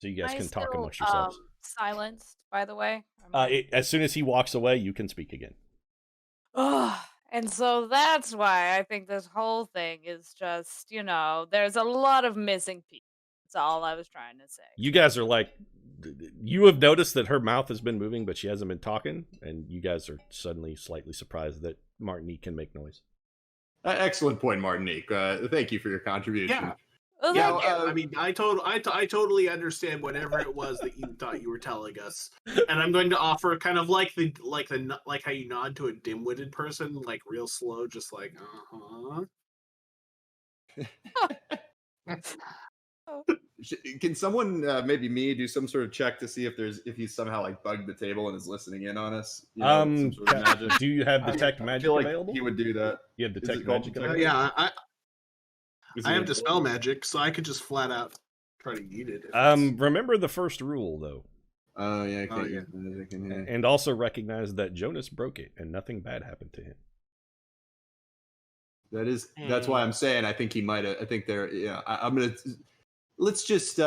so you guys Am I can talk still amongst yourselves. silenced, by the way? As soon as he walks away, you can speak again. Ugh. And so that's why I think this whole thing is just, there's a lot of missing pieces. That's all I was trying to say. You guys are like, you have noticed that her mouth has been moving, but she hasn't been talking, and you guys are suddenly slightly surprised that Martinique can make noise. Excellent point, Martinique. Thank you for your contribution. Yeah. Well, Yeah, thank you. I mean, I totally understand whatever it was that you thought you were telling us, and I'm going to offer kind of like how you nod to a dim-witted person, like real slow, just like Can someone, maybe me, do some sort of check to see if he's somehow like bugged the table and is listening in on us? Some sort of magic. Do you have detect magic I feel like available? he would do that. You have Is detect it called magic detect? available? yeah, Is I it have a- dispel magic, so I could just flat out try to eat it. Remember the first rule though. Oh yeah, I can't yeah. use magic in here. And also recognize that Jonas broke it and nothing bad happened to him. That's why I'm saying I think he might have. I think they're. Yeah, I'm gonna. Let's just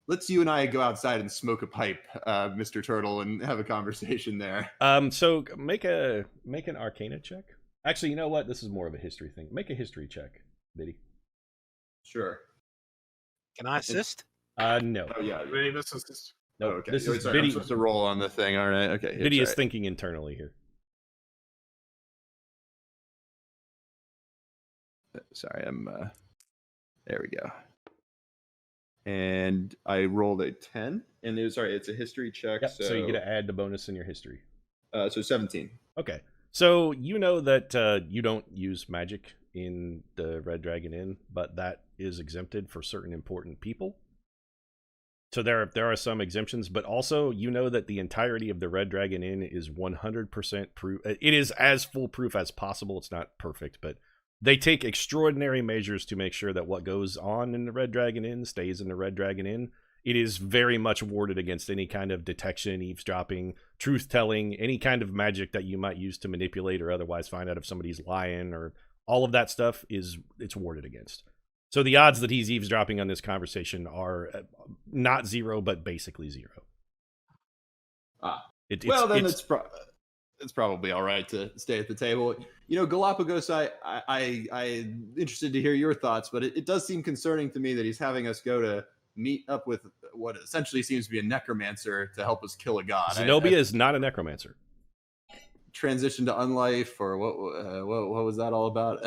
let's you and I go outside and smoke a pipe, Mr. Turtle, and have a conversation there. So make an Arcana check. Actually, you know what? This is more of a history thing. Make a history check, Biddy. Sure. Can I assist? No. Oh yeah. Any of us is just No. Okay. This is Sorry, I'm Biddy. supposed to roll on the thing. All right. Okay. Biddy is right. thinking internally here. Sorry, I'm. There we go. And I rolled a 10, and it's a history check. Yep. So you get to add the bonus in your history. So 17. Okay. So you know that you don't use magic in the Red Dragon Inn, but that is exempted for certain important people. So there are some exemptions, but also you know that the entirety of the Red Dragon Inn is 100% proof. It is as foolproof as possible. It's not perfect, but they take extraordinary measures to make sure that what goes on in the Red Dragon Inn stays in the Red Dragon Inn. It is very much warded against any kind of detection, eavesdropping, truth-telling, any kind of magic that you might use to manipulate or otherwise find out if somebody's lying, or all of that stuff it's warded against. So the odds that he's eavesdropping on this conversation are not zero, but basically zero. It's probably all right to stay at the table. You know, Galapagos, I'm interested to hear your thoughts, but it does seem concerning to me that he's having us go to meet up with what essentially seems to be a necromancer to help us kill a god. Zenobia is not a necromancer. Transition to unlife, or what was that all about?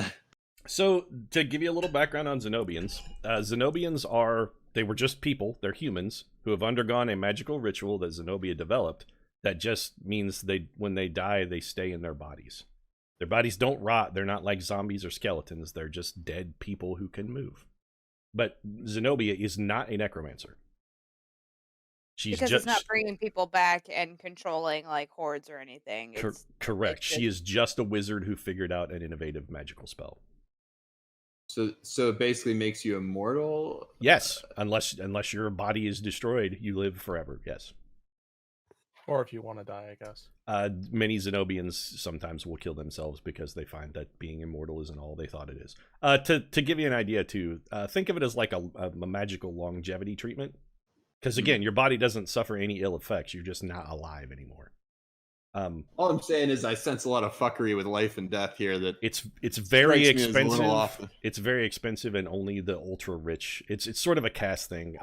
So, to give you a little background on Xenobians, Xenobians they were just people, they're humans, who have undergone a magical ritual that Zenobia developed that just means when they die, they stay in their bodies. Their bodies don't rot, they're not like zombies or skeletons, they're just dead people who can move. But Zenobia is not a necromancer. Because it's not bringing people back and controlling like hordes or anything. Correct. She is just a wizard who figured out an innovative magical spell. So it basically makes you immortal? Yes, unless your body is destroyed, you live forever. Yes. Or if you want to die, I guess. Many Xenobians sometimes will kill themselves because they find that being immortal isn't all they thought it is. To give you an idea, too, think of it as like a magical longevity treatment. Because, again, your body doesn't suffer any ill effects. You're just not alive anymore. All I'm saying is I sense a lot of fuckery with life and death here. That it's very expensive. Off. It's very expensive, and only the ultra rich. It's sort of a caste thing.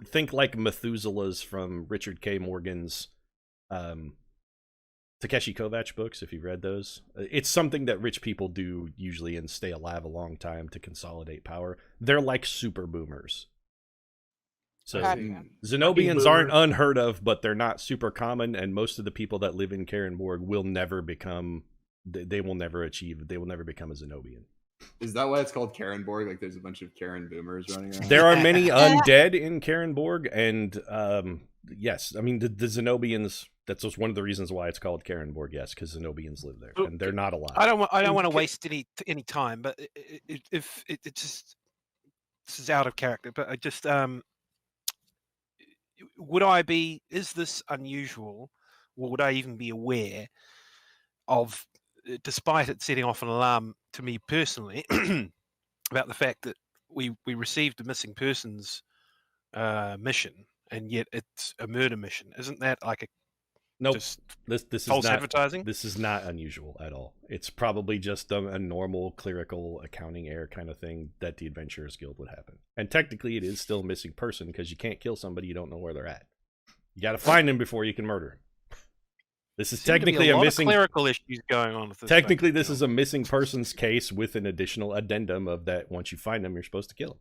Think like Methuselah's from Richard K. Morgan's Takeshi Kovacs books, if you've read those. It's something that rich people do usually and stay alive a long time to consolidate power. They're like super boomers. So Xenobians aren't unheard of, but they're not super common, and most of the people that live in Karenborg will never become, they will never become a Xenobian. Is that why it's called Karenborg? Like there's a bunch of Karen boomers running around? There are many undead in Karenborg, and yes, I mean the Xenobians, that's just one of the reasons why it's called Karenborg, yes, because Xenobians live there, and they're not alive. I don't want to waste any time, but if it just, this is out of character, but I just is this unusual, or would I even be aware of, despite it setting off an alarm to me personally, about the fact that we received a missing persons mission, and yet it's a murder mission. Isn't that like a Nope. just This is false not advertising? This is not unusual at all. It's probably just a normal clerical accounting error kind of thing that the Adventurers Guild would happen. And technically, it is still a missing person because you can't kill somebody you don't know where they're at. You got to find them before you can murder them. This is Seem to be technically a lot of missing. clerical issues going on with this. Technically, this is a missing persons case with an additional addendum of that once you find them, you're supposed to kill them.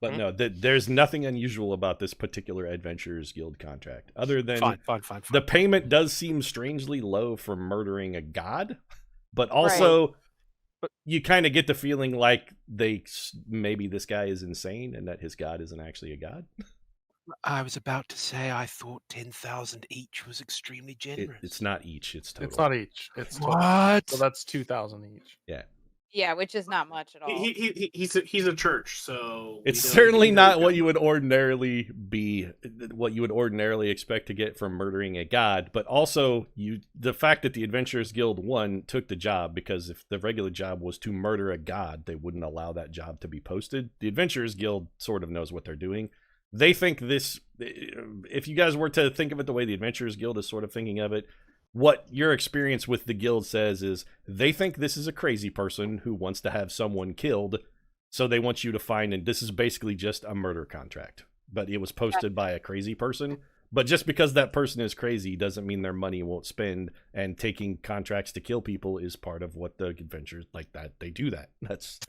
But no, there's nothing unusual about this particular Adventurers Guild contract, other than fine. the payment does seem strangely low for murdering a god, but also you kind of get the feeling like maybe this guy is insane and that his god isn't actually a god. I was about to say I thought 10,000 each was extremely generous. It's not each; it's total. It's not each. It's total. What? So that's 2,000 each. Yeah. Yeah, which is not much at all. He's a church, so It's certainly not what you would ordinarily expect to get from murdering a god, but also the fact that the Adventurers Guild took the job, because if the regular job was to murder a god, they wouldn't allow that job to be posted. The Adventurers Guild sort of knows what they're doing. They think this, if you guys were to think of it the way the Adventurers Guild is sort of thinking of it, what your experience with the guild says is they think this is a crazy person who wants to have someone killed, so they want you to find, and this is basically just a murder contract, but it was posted by a crazy person. But just because that person is crazy doesn't mean their money won't spend, and taking contracts to kill people is part of what the adventures like that. They do that. That's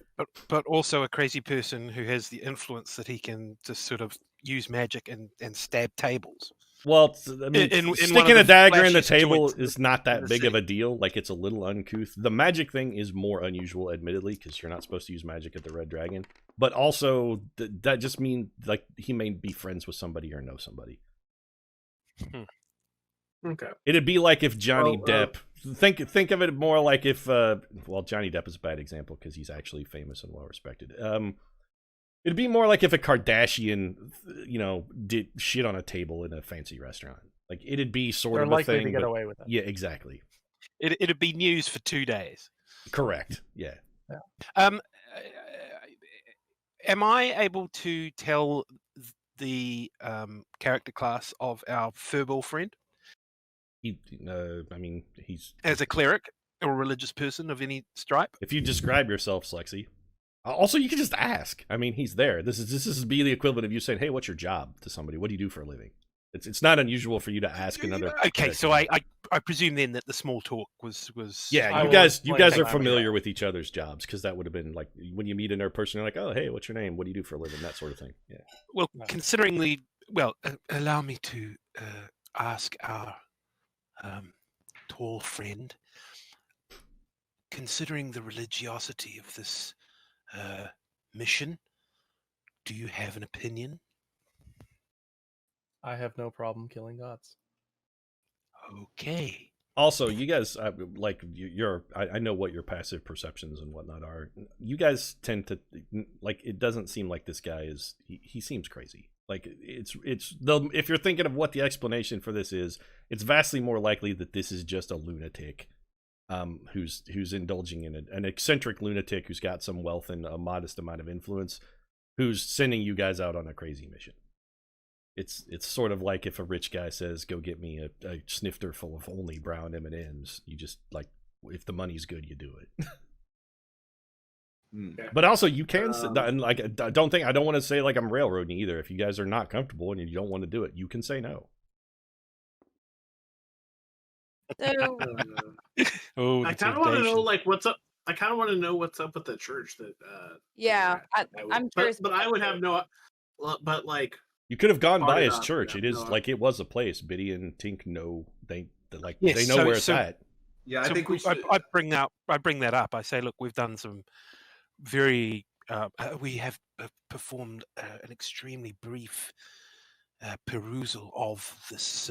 but also a crazy person who has the influence that he can just sort of use magic and stab tables. Well, I mean, in sticking a dagger in the flashiest table joints is not that the big of a city. deal. Like, it's a little uncouth. The magic thing is more unusual, admittedly, because you're not supposed to use magic at the Red Dragon. But also, that just means, like, he may be friends with somebody or know somebody. Okay. It'd be like if Johnny Well, Depp... Think of it more like if... well, Johnny Depp is a bad example because he's actually famous and well-respected. It'd be more like if a Kardashian, did shit on a table in a fancy restaurant. Like, it'd be sort They're of a likely thing. to get but- away with it. Yeah, exactly. It'd be news for 2 days. Correct. Yeah. Am I able to tell the character class of our furball friend I mean, he's... as a cleric or a religious person of any stripe? If you describe yourself, Slexy. Also, you can just ask. I mean, he's there. This is be the equivalent of you saying, "Hey, what's your job?" to somebody. What do you do for a living? It's not unusual for you to ask another. Okay, so I presume then that the small talk was Yeah, I you will guys explain are that. familiar with each other's jobs, because that would have been like when you meet another person, you're like, "Oh, hey, what's your name? What do you do for a living?" That sort of thing. Yeah. well, No. considering allow me to ask our tall friend, considering the religiosity of this mission, do you have an opinion? I have no problem killing gods. Okay. Also, you guys, I know what your passive perceptions and whatnot are. You guys tend to, like, it doesn't seem like this guy is, he seems crazy. Like, if you're thinking of what the explanation for this is, it's vastly more likely that this is just a lunatic who's indulging in an eccentric lunatic who's got some wealth and a modest amount of influence, who's sending you guys out on a crazy mission. It's sort of like if a rich guy says, "Go get me a snifter full of only brown M&Ms." You just, like, if the money's good, you do it. But also, you can, and like, I don't want to say like I'm railroading either. If you guys are not comfortable and you don't want to do it, you can say no. So, Oh, I the kind of want to know, temptation. like, what's up. I kind of want to know what's up with the church that. yeah, I'm curious. But I would have no. But like, You could have gone by Hard his enough, church. yeah, It is no. like, it was a place. Biddy and Tink know they Yes, know where it's so- at. Yeah, I So think we should. I bring that up. I say, look, we've done some very. We have performed an extremely brief perusal of this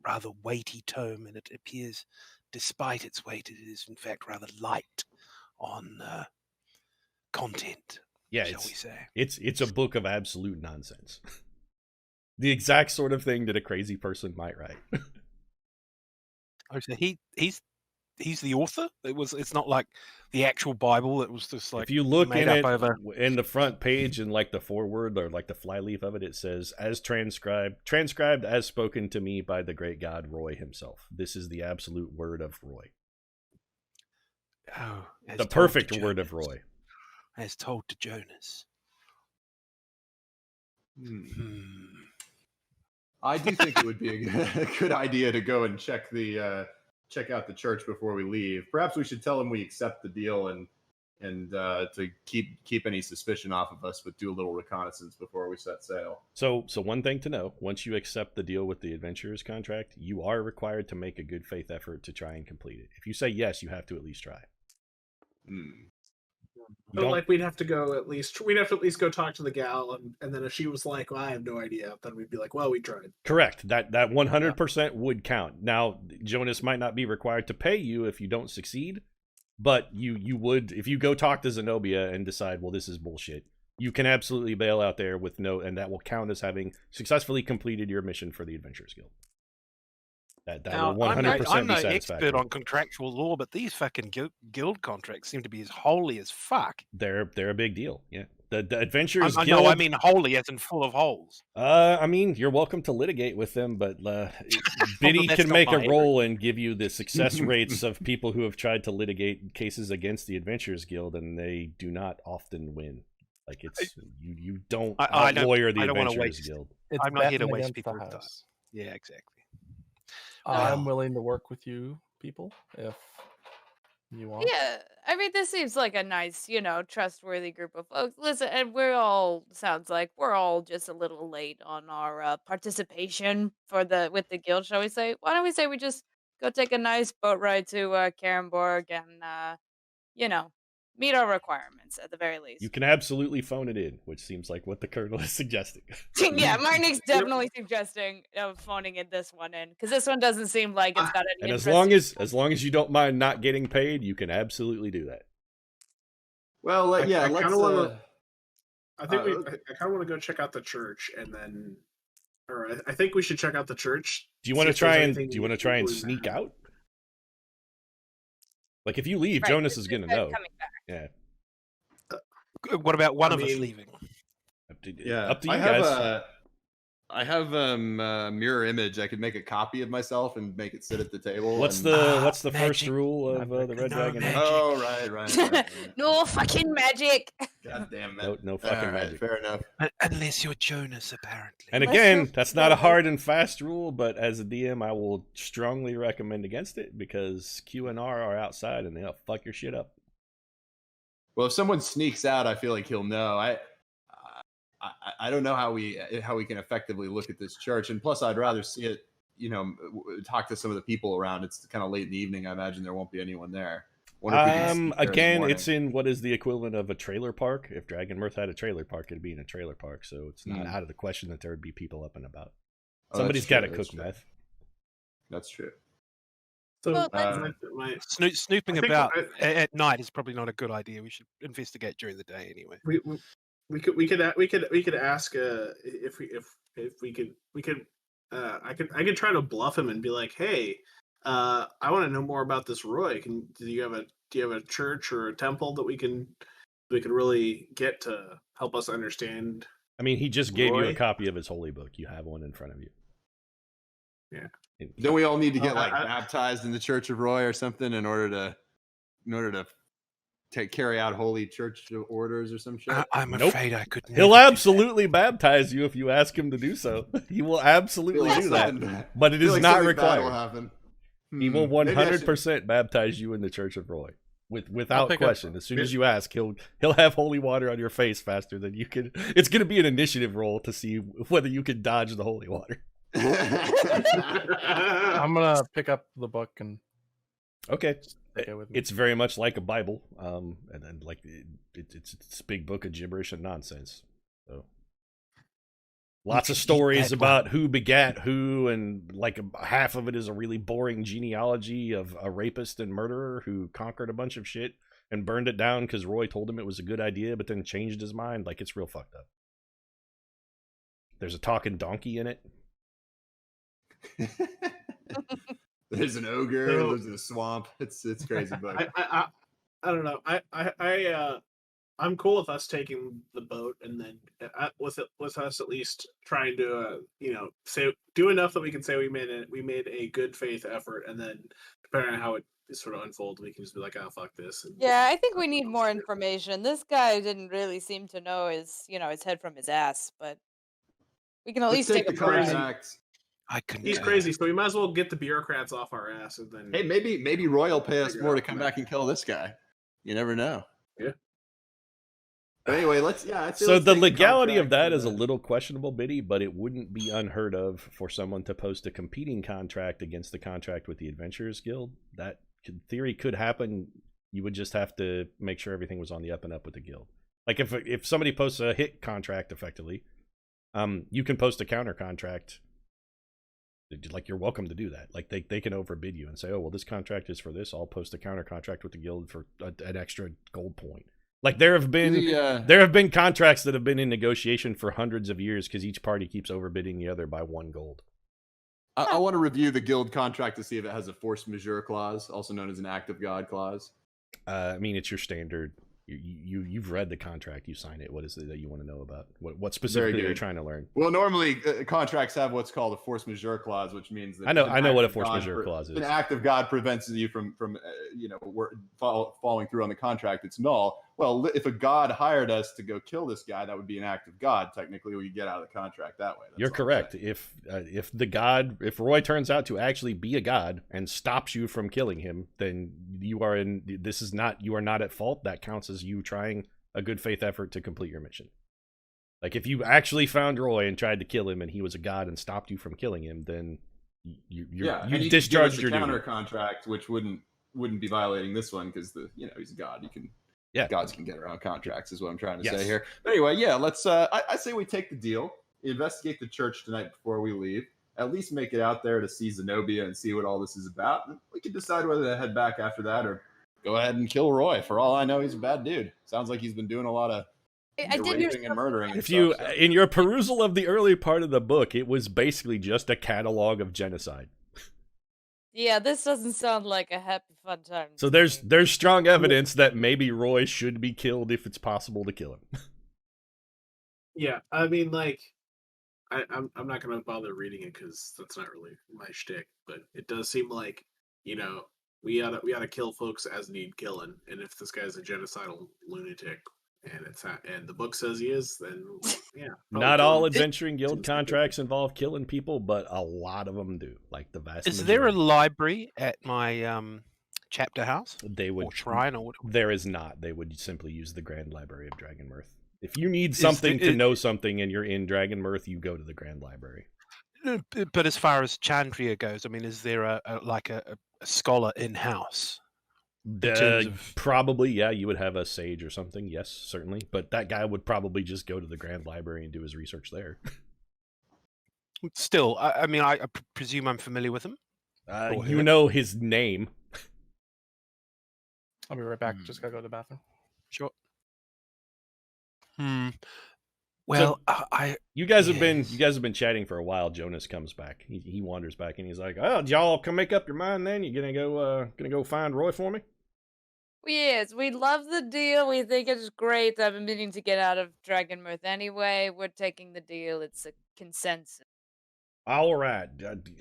rather weighty tome, and it appears, despite its weight, it is in fact rather light on content. Yeah, shall we say? it's a book of absolute nonsense. The exact sort of thing that a crazy person might write. Oh, so he's he's the author. It's not like the actual Bible. It was just like if you look made in up it over. in the front page and like the foreword or like the flyleaf of it, it says as transcribed as spoken to me by the great god Roy himself. This is the absolute word of Roy. Oh, as The told to perfect word Jonas. of Roy. As told to Jonas. I do think it would be a good idea to go and check out the church before we leave. Perhaps we should tell them we accept the deal and to keep any suspicion off of us, but do a little reconnaissance before we set sail. So one thing to know, once you accept the deal with the adventurer's contract, you are required to make a good faith effort to try and complete it. If you say yes, you have to at least try. So like we'd have to at least go talk to the gal, and then if she was like, well, I have no idea, then we'd be like, well, we tried. Correct. That 100% would count. Now, Jonas might not be required to pay you if you don't succeed, but you would, if you go talk to Zenobia and decide, well, this is bullshit, you can absolutely bail out there with and that will count as having successfully completed your mission for the Adventurers Guild. That Now, will 100% I'm be no satisfactory. expert on contractual law, but these fucking guild contracts seem to be as holy as fuck. They're a big deal. Yeah. The Adventurers I Guild. know, I mean holy as in full of holes. I mean, you're welcome to litigate with them, but Biddy that's can not make a my roll and give you the success rates of people who have tried to litigate cases against the Adventurers Guild, and they do not often win. Like you don't lawyer the I don't wanna Adventurers waste- Guild. It's I'm not here to betting waste against the people's time. house. Yeah, exactly. I'm willing to work with you people if you want. Yeah, I mean, this seems like a nice, trustworthy group of folks. Listen, and sounds like we're all just a little late on our participation with the guild, shall we say? Why don't we say we just go take a nice boat ride to Karenborg and, meet our requirements at the very least. You can absolutely phone it in, which seems like what the Colonel is suggesting. Yeah, Marnik's definitely suggesting phoning this one in, because this one doesn't seem like it's got any And as interest. long as you don't mind not getting paid, you can absolutely do that. Well, I let's. kind of want to go check out the church, and then, I think we should check out the church. Do you want to try and sneak out? Like if you leave, Right, Jonas is going to know. coming back. Yeah. What about one of us leaving? Up to you I guys. I have a mirror image. I could make a copy of myself and make it sit at the table. What's the first rule of the Red Dragon? magic. Oh, right. No fucking magic. God damn it. No fucking magic. Fair enough. Unless you're Jonas, apparently. And again, that's not a hard and fast rule, but as a DM, I will strongly recommend against it because Q and R are outside and they'll fuck your shit up. Well, if someone sneaks out, I feel like he'll know. I don't know how we can effectively look at this church, and plus, I'd rather see it. Talk to some of the people around. It's kind of late in the evening. I imagine there won't be anyone there. Again, it's in what is the equivalent of a trailer park. If Dragonmyrth had a trailer park, it'd be in a trailer park, so it's not out of the question that there would be people up and about. Somebody's got to cook meth. That's true. So Snooping about at night is probably not a good idea. We should investigate during the day anyway. We could ask if we could I could try to bluff him and be like, hey, I want to know more about this Roy. Do you have a church or a temple that we could really get to help us understand? I mean, he just gave Roy? you a copy of his holy book. You have one in front of you. Yeah. Don't we all need to get baptized in the Church of Roy or something in order to carry out holy church orders or some shit? I'm afraid I could. He'll absolutely baptize you if you ask him to do so. He will absolutely do that, but it is not required. He will 100% baptize you in the Church of Roy, without question. As soon as you ask, he'll have holy water on your face faster than you can. It's going to be an initiative roll to see whether you can dodge the holy water. I'm gonna pick up the book and okay. take it with me. It's very much like a Bible, and then like it's a big book of gibberish and nonsense. So lots of stories about who begat who, and like half of it is a really boring genealogy of a rapist and murderer who conquered a bunch of shit and burned it down because Roy told him it was a good idea, but then changed his mind. Like it's real fucked up. There's a talking donkey in it. There's an ogre who lives in a swamp. It's crazy book. I don't know. I'm cool with us taking the boat, and then with us at least trying to do enough that we can say we made a good faith effort, and then depending on how it sort of unfolds, we can just be like, oh, fuck this. And Yeah, I think we need more information. This guy didn't really seem to know his head from his ass, but we can at Let's least take take a the break. contract. I can. He's crazy, so we might as well get the bureaucrats off our ass, and then Hey, maybe Roy will pay us figure more out to come from there. back and kill this guy. You never know. Yeah. But anyway, I'd say So let's the take the legality of contract that is a and, little questionable, Biddy, but it wouldn't be unheard of for someone to post a competing contract against the contract with the Adventurers Guild. That in theory could happen. You would just have to make sure everything was on the up and up with the guild. Like if somebody posts a hit contract effectively, you can post a counter contract. Like, you're welcome to do that. Like they can overbid you and say, oh well, this contract is for this. I'll post a counter contract with the guild for an extra gold point. Like there have been contracts that have been in negotiation for hundreds of years because each party keeps overbidding the other by 1 gold. I want to review the guild contract to see if it has a force majeure clause, also known as an act of God clause. I mean, it's your standard. You've read the contract. You sign it. What is it that you want to know about? What specifically are you trying to learn? Well, normally contracts have what's called a force majeure clause, which means that I know what a force majeure clause is. An act of God prevents you from following through on the contract. It's null. Well, if a god hired us to go kill this guy, that would be an act of God. Technically, we get out of the contract that way. You're correct. If Roy turns out to actually be a god and stops you from killing him, then you are not at fault. That counts as you trying a good faith effort to complete your mission. Like if you actually found Roy and tried to kill him and he was a god and stopped you from killing him, then you discharged your counter duty. Contract, which wouldn't be violating this one because he's a god. Gods can get around contracts, is what I'm trying to say here. But anyway, let's. I say we take the deal, investigate the church tonight before we leave. At least make it out there to see Zenobia and see what all this is about. And we can decide whether to head back after that or go ahead and kill Roy. For all I know, he's a bad dude. Sounds like he's been doing a lot of raping and murdering. In your perusal of the early part of the book, it was basically just a catalog of genocide. Yeah, this doesn't sound like a happy fun time. So there's strong evidence that maybe Roy should be killed if it's possible to kill him. Yeah, I mean, like, I'm not gonna bother reading it because that's not really my shtick. But it does seem like we oughta kill folks as need killing, and if this guy's a genocidal lunatic and the book says he is, then yeah. Not all Adventuring Guild contracts involve killing people, but a lot of them do. Like the vast Is majority. there a library at my chapter house? They would or shrine or whatever? There is not. They would simply use the Grand Library of Dragonmyrth. If you need something to know something and you're in Dragonmyrth, you go to the Grand Library. But as far as Chandria goes, I mean, is there a scholar in house? Probably, yeah. You would have a sage or something. Yes, certainly. But that guy would probably just go to the Grand Library and do his research there. Still, I mean, I presume I'm familiar with him. You know his name. I'll be right back. Just gotta go to the bathroom. Sure. Well, so, you guys have been chatting for a while. Jonas comes back. He wanders back and he's like, "Oh, y'all can make up your mind then. You gonna go find Roy for me?" Yes, we love the deal. We think it's great. I've been meaning to get out of Dragonmyrth anyway. We're taking the deal. It's a consensus. All right,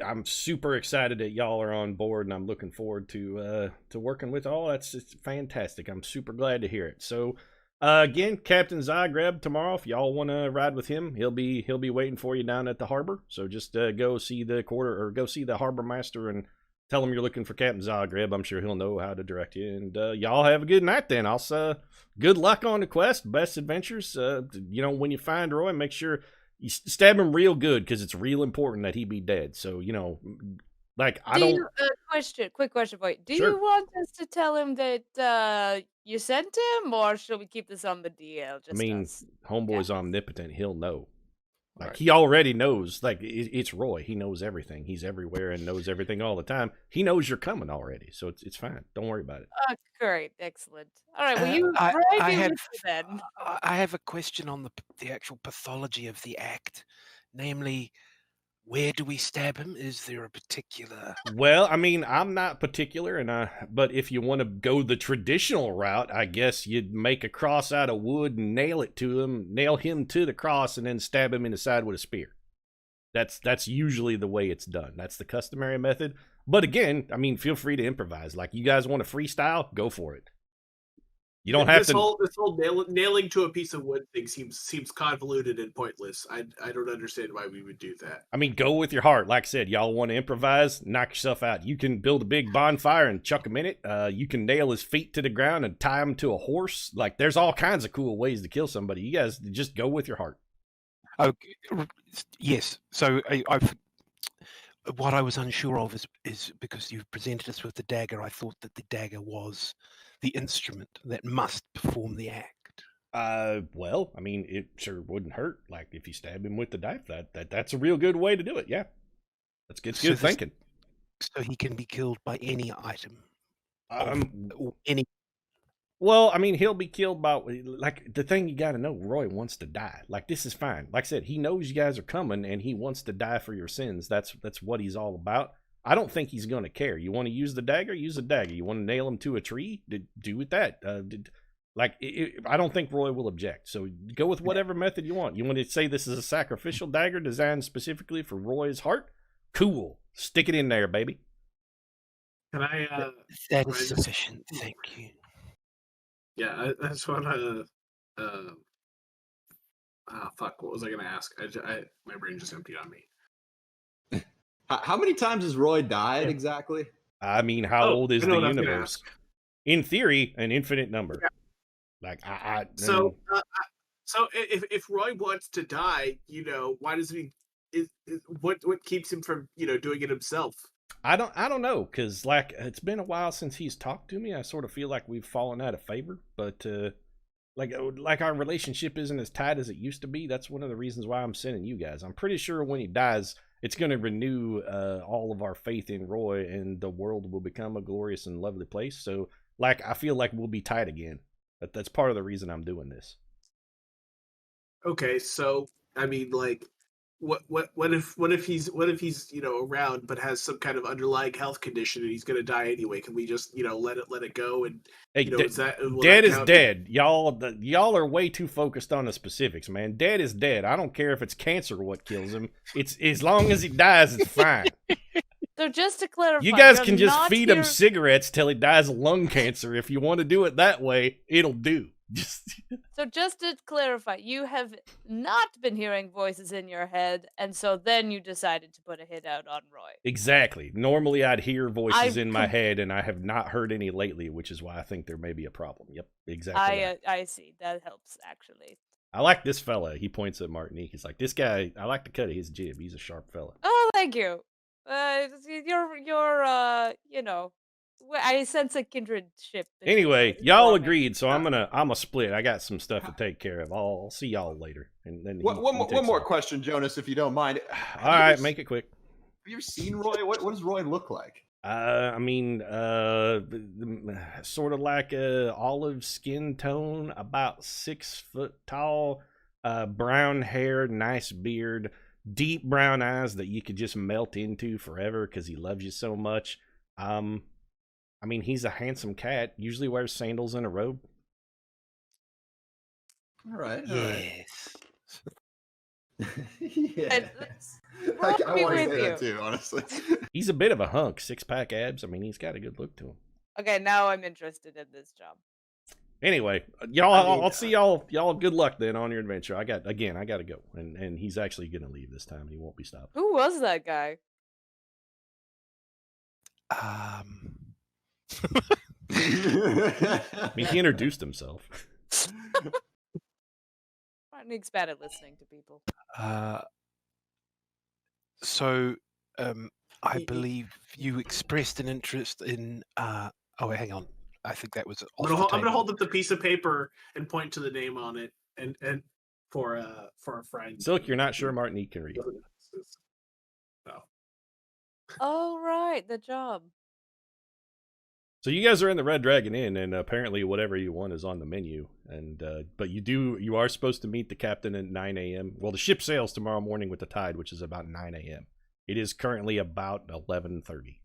I'm super excited that y'all are on board, and I'm looking forward to working with all. It's fantastic. I'm super glad to hear it. So. Again, Captain Zagreb tomorrow. If y'all want to ride with him, he'll be waiting for you down at the harbor. So just go see the go see the harbor master and tell him you're looking for Captain Zagreb. I'm sure he'll know how to direct you. And y'all have a good night then. Good luck on the quest. Best adventures. When you find Roy, make sure you stab him real good because it's real important that he be dead. So Quick question for you. Do Sure. you want us to tell him that you sent him, or should we keep this on the DL? Homeboy's omnipotent. He'll know. He already knows. Like it's Roy. He knows everything. He's everywhere and knows everything all the time. He knows you're coming already, so it's fine. Don't worry about it. Oh, great, excellent. All right, well, you then. I have a question on the actual pathology of the act, namely, Where do we stab him? Is there a particular? Well, I mean, I'm not particular, but if you want to go the traditional route, I guess you'd make a cross out of wood and nail him to the cross, and then stab him in the side with a spear. That's usually the way it's done. That's the customary method. But again, I mean, feel free to improvise. Like, you guys want to freestyle, go for it. You don't have to. This whole nailing to a piece of wood thing seems convoluted and pointless. I don't understand why we would do that. I mean, go with your heart. Like I said, y'all want to improvise, knock yourself out. You can build a big bonfire and chuck him in it. You can nail his feet to the ground and tie him to a horse. Like, there's all kinds of cool ways to kill somebody. You guys just go with your heart. Okay, yes. So what I was unsure of is because you've presented us with the dagger, I thought that the dagger was the instrument that must perform the act. Well, I mean, it sure wouldn't hurt. Like, if you stab him with the knife, that's a real good way to do it. Yeah, that's good thinking. So he can be killed by any item. Or any. Well, I mean, he'll be killed by, like, the thing you got to know, Roy wants to die. Like, this is fine. Like I said, he knows you guys are coming, and he wants to die for your sins. That's what he's all about. I don't think he's going to care. You want to use the dagger? Use the dagger. You want to nail him to a tree? Do with that. I don't think Roy will object. So go with whatever method you want. You want to say this is a sacrificial dagger designed specifically for Roy's heart? Cool. Stick it in there, baby. Can I? That is sufficient. Thank you. Yeah, I just want to. Fuck! What was I going to ask? My brain just emptied on me. How many times has Roy died exactly? I mean, how old is the universe? In theory, an infinite number. Yeah. Like So if Roy wants to die, why does he? What keeps him from doing it himself? I don't know, because like it's been a while since he's talked to me. I sort of feel like we've fallen out of favor, but like our relationship isn't as tight as it used to be. That's one of the reasons why I'm sending you guys. I'm pretty sure when he dies, it's going to renew all of our faith in Roy, and the world will become a glorious and lovely place. So, like, I feel like we'll be tight again. That's part of the reason I'm doing this. Okay, so I mean, like, what if he's around but has some kind of underlying health condition and he's going to die anyway? Can we just let it go? And hey, dead is dead. Y'all are way too focused on the specifics, man. Dead is dead. I don't care if it's cancer what kills him. It's as long as he dies, it's fine. So just to clarify, you guys can just feed him cigarettes till he dies of lung cancer. If you want to do it that way, it'll do. So just to clarify, you have not been hearing voices in your head, and so then you decided to put a hit out on Roy. Exactly. Normally I'd hear voices in my head, and I have not heard any lately, which is why I think there may be a problem. Yep, exactly. I see. That helps, actually. I like this fella. He points at Martinique. He's like, this guy, I like the cut of his jib. He's a sharp fella. Oh, thank you. I sense a kindredship. Anyway, y'all agreed, so I'm a split. I got some stuff to take care of. I'll see y'all later. And then one more question, Jonas, if you don't mind. All right, make it quick. Have you ever seen Roy? What does Roy look like? I mean, sort of like a olive skin tone, about 6 foot tall, brown hair, nice beard, deep brown eyes that you could just melt into forever because he loves you so much. I mean, he's a handsome cat. Usually wears sandals and a robe. All right. Yes. Yes. I want to say that too, honestly. He's a bit of a hunk. 6-pack abs. I mean, he's got a good look to him. Okay, now I'm interested in this job. Anyway, y'all, I'll see y'all. Y'all, good luck then on your adventure. I got to go, and he's actually gonna leave this time. He won't be stopped. Who was that guy? I mean, he introduced himself. Nick's bad at listening to people. I believe you expressed an interest in. Oh, wait, hang on. I think that was. I'm gonna hold up the piece of paper and point to the name on it, and for a friend. Silk, you're not sure Martinique can read. No. Oh right, the job. So you guys are in the Red Dragon Inn, and apparently whatever you want is on the menu. And but you are supposed to meet the captain at 9 a.m. Well, the ship sails tomorrow morning with the tide, which is about 9 a.m. It is currently about 11:30.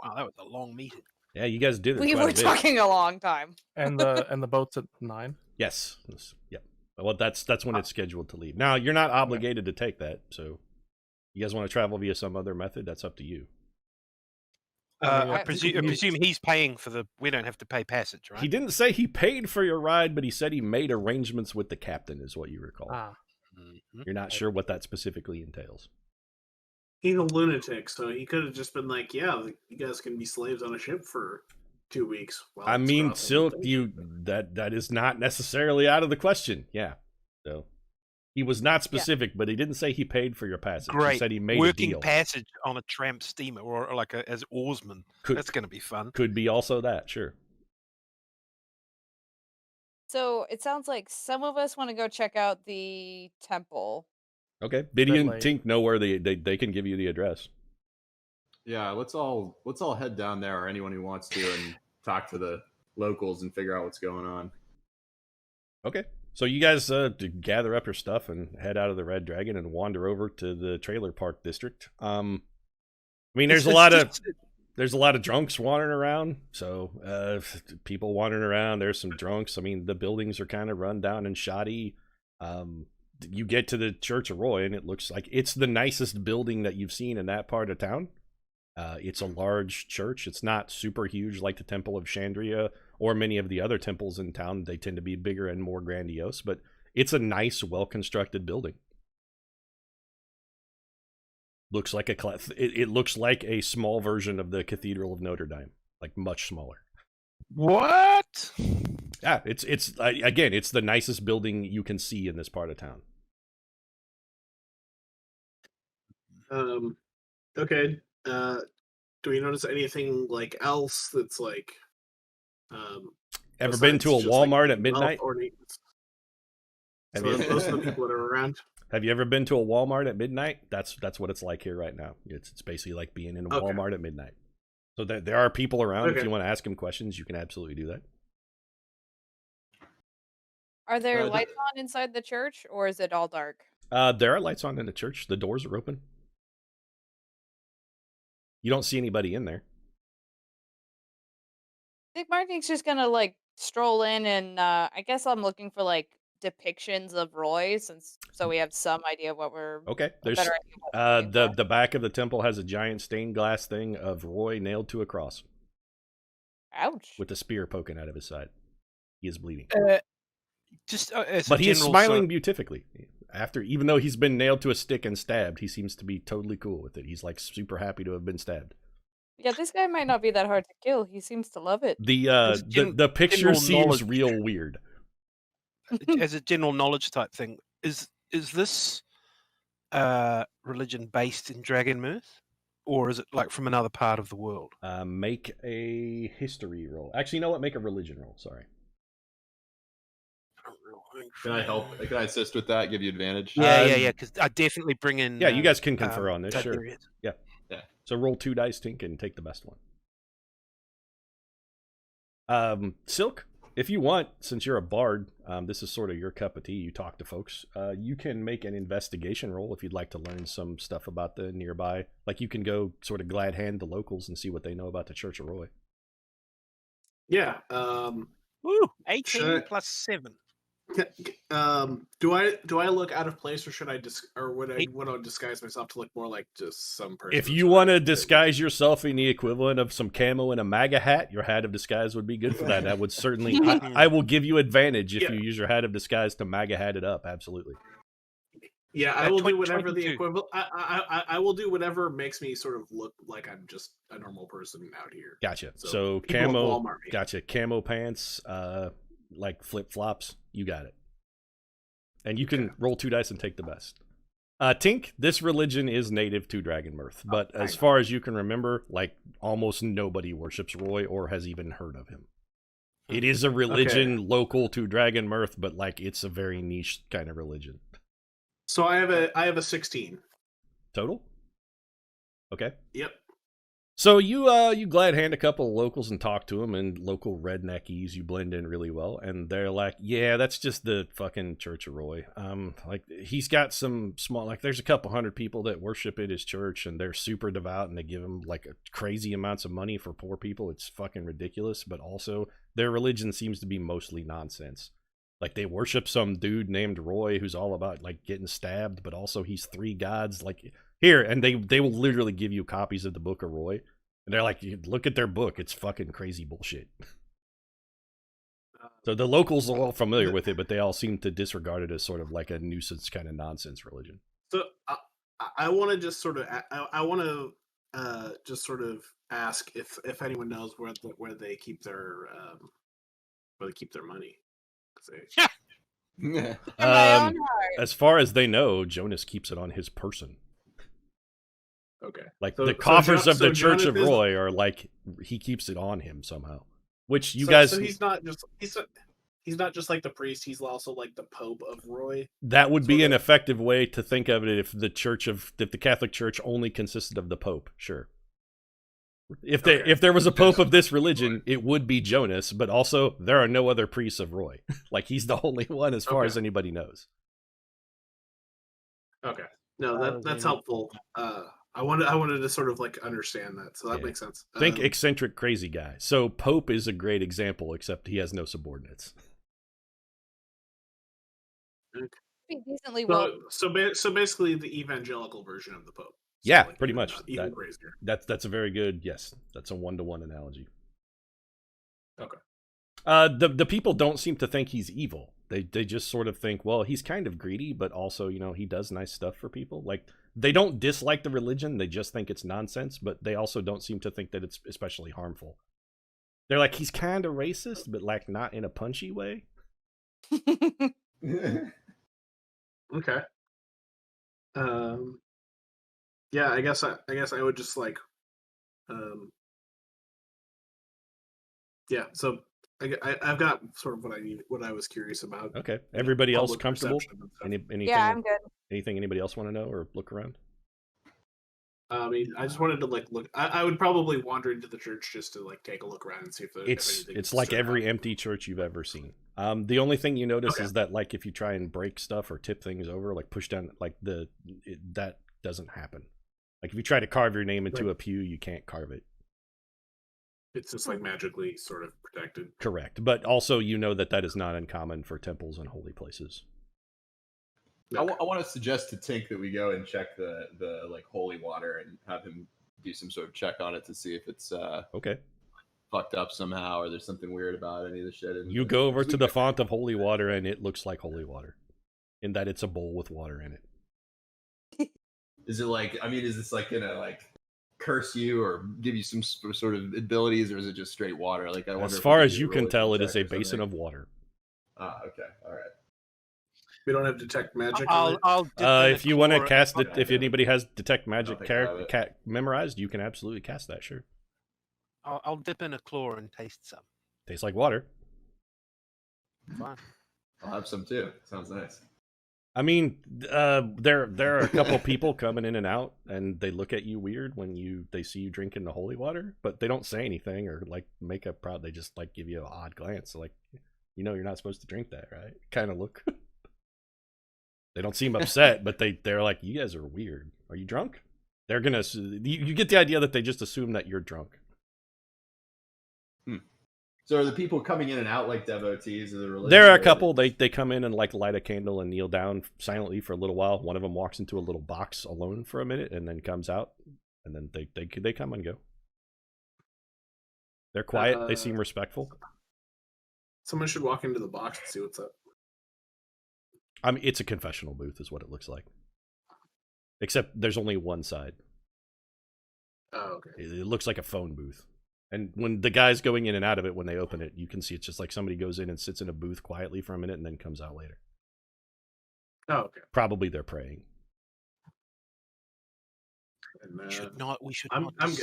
Wow, that was a long meeting. Yeah, you guys did it. We quite were a bit. talking a long time. And the boat's at 9. Yes. Yep. Well, that's when it's scheduled to leave. Now, you're not obligated to take that, so you guys want to travel via some other method? That's up to you. I presume he's paying for the. We don't have to pay passage, right? He didn't say he paid for your ride, but he said he made arrangements with the captain, is what you recall. You're not sure what that specifically entails. He's a lunatic, so he could have just been like, "Yeah, you guys can be slaves on a ship for 2 weeks." I mean, Silk, that is not necessarily out of the question. Yeah. So he was not specific, but he didn't say he paid for your passage. Great. He said he made working a deal. passage on a tramp steamer or like as oarsman. That's going to be fun. Could be also that, sure. So it sounds like some of us want to go check out the temple. Okay. Biddy and Tink know where they can give you the address. Yeah, let's all head down there, or anyone who wants to, and talk to the locals and figure out what's going on. Okay. So you guys gather up your stuff and head out of the Red Dragon and wander over to the trailer park district. I mean, there's a lot of drunks wandering around. So people wandering around. There's some drunks. I mean, the buildings are kind of run down and shoddy. You get to the Church of Roy, and it looks like it's the nicest building that you've seen in that part of town. It's a large church. It's not super huge like the Temple of Chandria or many of the other temples in town. They tend to be bigger and more grandiose, but it's a nice, well-constructed building. Looks like it looks like a small version of the Cathedral of Notre Dame, like much smaller. What? Yeah, it's again, it's the nicest building you can see in this part of town. Okay. Do we notice anything like else that's like ever been to a Walmart at midnight? So those are the people that are around. Have you ever been to a Walmart at midnight? That's what it's like here right now. It's basically like being in a Walmart at midnight. So there are people around. If you want to ask them questions, you can absolutely do that. Are there lights on inside the church, or is it all dark? There are lights on in the church. The doors are open. You don't see anybody in there. I think Martin's just gonna like stroll in, and I guess I'm looking for like depictions of Roy, so we have some idea of what we're. Okay. There's the back of the temple has a giant stained glass thing of Roy nailed to a cross. Ouch! With a spear poking out of his side. He is bleeding. But he is smiling beatifically. Even though he's been nailed to a stick and stabbed, he seems to be totally cool with it. He's like super happy to have been stabbed. Yeah, this guy might not be that hard to kill. He seems to love it. The picture seems real weird. As a general knowledge type thing, is this religion based in Dragonmyrth, or is it like from another part of the world? Make a history roll. Actually, you know what? Make a religion roll. Sorry. Can I help? Can I assist with that? Give you advantage? Yeah. Because I definitely bring in. Yeah, you guys can confer on this. Sure. Yeah. Yeah. So roll 2 dice, Tink, and take the best one. Silk, if you want, since you're a bard, this is sort of your cup of tea. You talk to folks. You can make an investigation roll if you'd like to learn some stuff about the nearby. Like you can go sort of glad hand the locals and see what they know about the Church of Roy. Yeah. Woo! 18 plus 7. Do I look out of place, or should I would I want to disguise myself to look more like just some person? If you want to disguise yourself in the equivalent of some camo and a MAGA hat, your hat of disguise would be good for that. That would certainly. I will give you advantage if you use your hat of disguise to MAGA hat it up. Absolutely. Yeah, I will do whatever the equivalent. I will do whatever makes me sort of look like I'm just a normal person out here. Gotcha. So camo. Gotcha. Camo pants. Like flip flops. You got it. And you can roll 2 dice and take the best. Tink, this religion is native to Dragonmyrth, but as far as you can remember, like almost nobody worships Roy or has even heard of him. It is a religion local to Dragonmyrth, but like it's a very niche kind of religion. So I have a 16 total. Okay. Yep. So you glad hand a couple of locals and talk to them, and local redneckies, you blend in really well, and they're like, yeah, that's just the fucking Church of Roy. Like he's got some small, like there's a couple hundred people that worship at his church, and they're super devout, and they give him like crazy amounts of money for poor people. It's fucking ridiculous, but also their religion seems to be mostly nonsense. Like they worship some dude named Roy who's all about like getting stabbed, but also he's three gods. Like here, and they will literally give you copies of the Book of Roy, and they're like, look at their book. It's fucking crazy bullshit. So the locals are all familiar with it, but they all seem to disregard it as sort of like a nuisance kind of nonsense religion. So I want to just sort of I want to just sort of ask if anyone knows where they keep their money. In my own heart. As far as they know, Jonas keeps it on his person. Okay. Like So- the so coffers Jo- of the so Church of Jonathan- Roy are like he keeps it on him somehow. Which you So guys, he's not just like the priest. He's also like the Pope of Roy. that would be sort an of. effective way to think of it if the Catholic Church only consisted of the Pope. Sure. If Okay. there was a Pope of this religion, it would be Jonas. But also, there are no other priests of Roy. Like he's the only one as far Okay. as anybody knows. Okay. No, that's helpful. I wanted to sort of like understand that, so that Yeah. makes sense. Think eccentric, crazy guy. So Pope is a great example, except he has no subordinates. Be decently well. So basically the evangelical version of the Pope. So Yeah, like pretty even, much. even crazier. That's a very good, yes. That's a one-to-one analogy. Okay. The people don't seem to think he's evil. They just sort of think, well, he's kind of greedy, but also, he does nice stuff for people. Like, they don't dislike the religion, they just think it's nonsense, but they also don't seem to think that it's especially harmful. They're like, he's kind of racist, but like not in a punchy way. Okay. Yeah, I guess I would just like, yeah. So I've got sort of what I need, what I was curious about. Okay. Everybody else Public comfortable? perception and stuff. Anything, Yeah, I'm good. anything anybody else want to know or look around? I mean, I just wanted to like look. I would probably wander into the church just to like take a look around and see if anything It's like stood every out. empty church you've ever seen. The only thing you notice Okay. is that like if you try and break stuff or tip things over, like push down, like that doesn't happen. Like if you try to carve your name into Right. a pew, you can't carve it. It's just like magically sort of protected. Correct. But also you know that is not uncommon for temples and holy places. I want to suggest to Tink that we go and check the like holy water and have him do some sort of check on it to see if it's Okay. fucked up somehow or there's something weird about any of the shit. You go over to the font of holy water and it looks like holy water, in that it's a bowl with water in it. Is it like? I mean, is this like gonna like curse you or give you some sort of abilities, or is it just straight water? Like I wonder. As if far we as do you a can religion tell, it check is a or basin something. of water. Ah, okay, all right. We don't have detect magic. on I'll it? dip in a If you want to claw- cast it, Okay, if yeah. anybody has detect magic think I have it. memorized, you can absolutely cast that. Sure. I'll dip in a claw and taste some. Tastes like water. Fine. I'll have some too. Sounds nice. I mean, there are a couple people coming in and out, and they look at you weird when they see you drinking the holy water, but they don't say anything or like make a proud. They just like give you an odd glance, like you're not supposed to drink that, right? Kind of look. They don't seem upset, but they're like, you guys are weird. Are you drunk? They're gonna. You get the idea that they just assume that you're drunk. So are the people coming in and out like devotees of the religion? There are a or- couple. They come in and like light a candle and kneel down silently for a little while. One of them walks into a little box alone for a minute and then comes out, and then they come and go. They're quiet. They seem respectful. Someone should walk into the box and see what's up. I mean, it's a confessional booth, is what it looks like. Except there's only one side. Oh, okay. It looks like a phone booth. And when the guy's going in and out of it, when they open it, you can see it's just like somebody goes in and sits in a booth quietly for a minute and then comes out later. Oh, okay. Probably they're praying. And, We should I'm not good.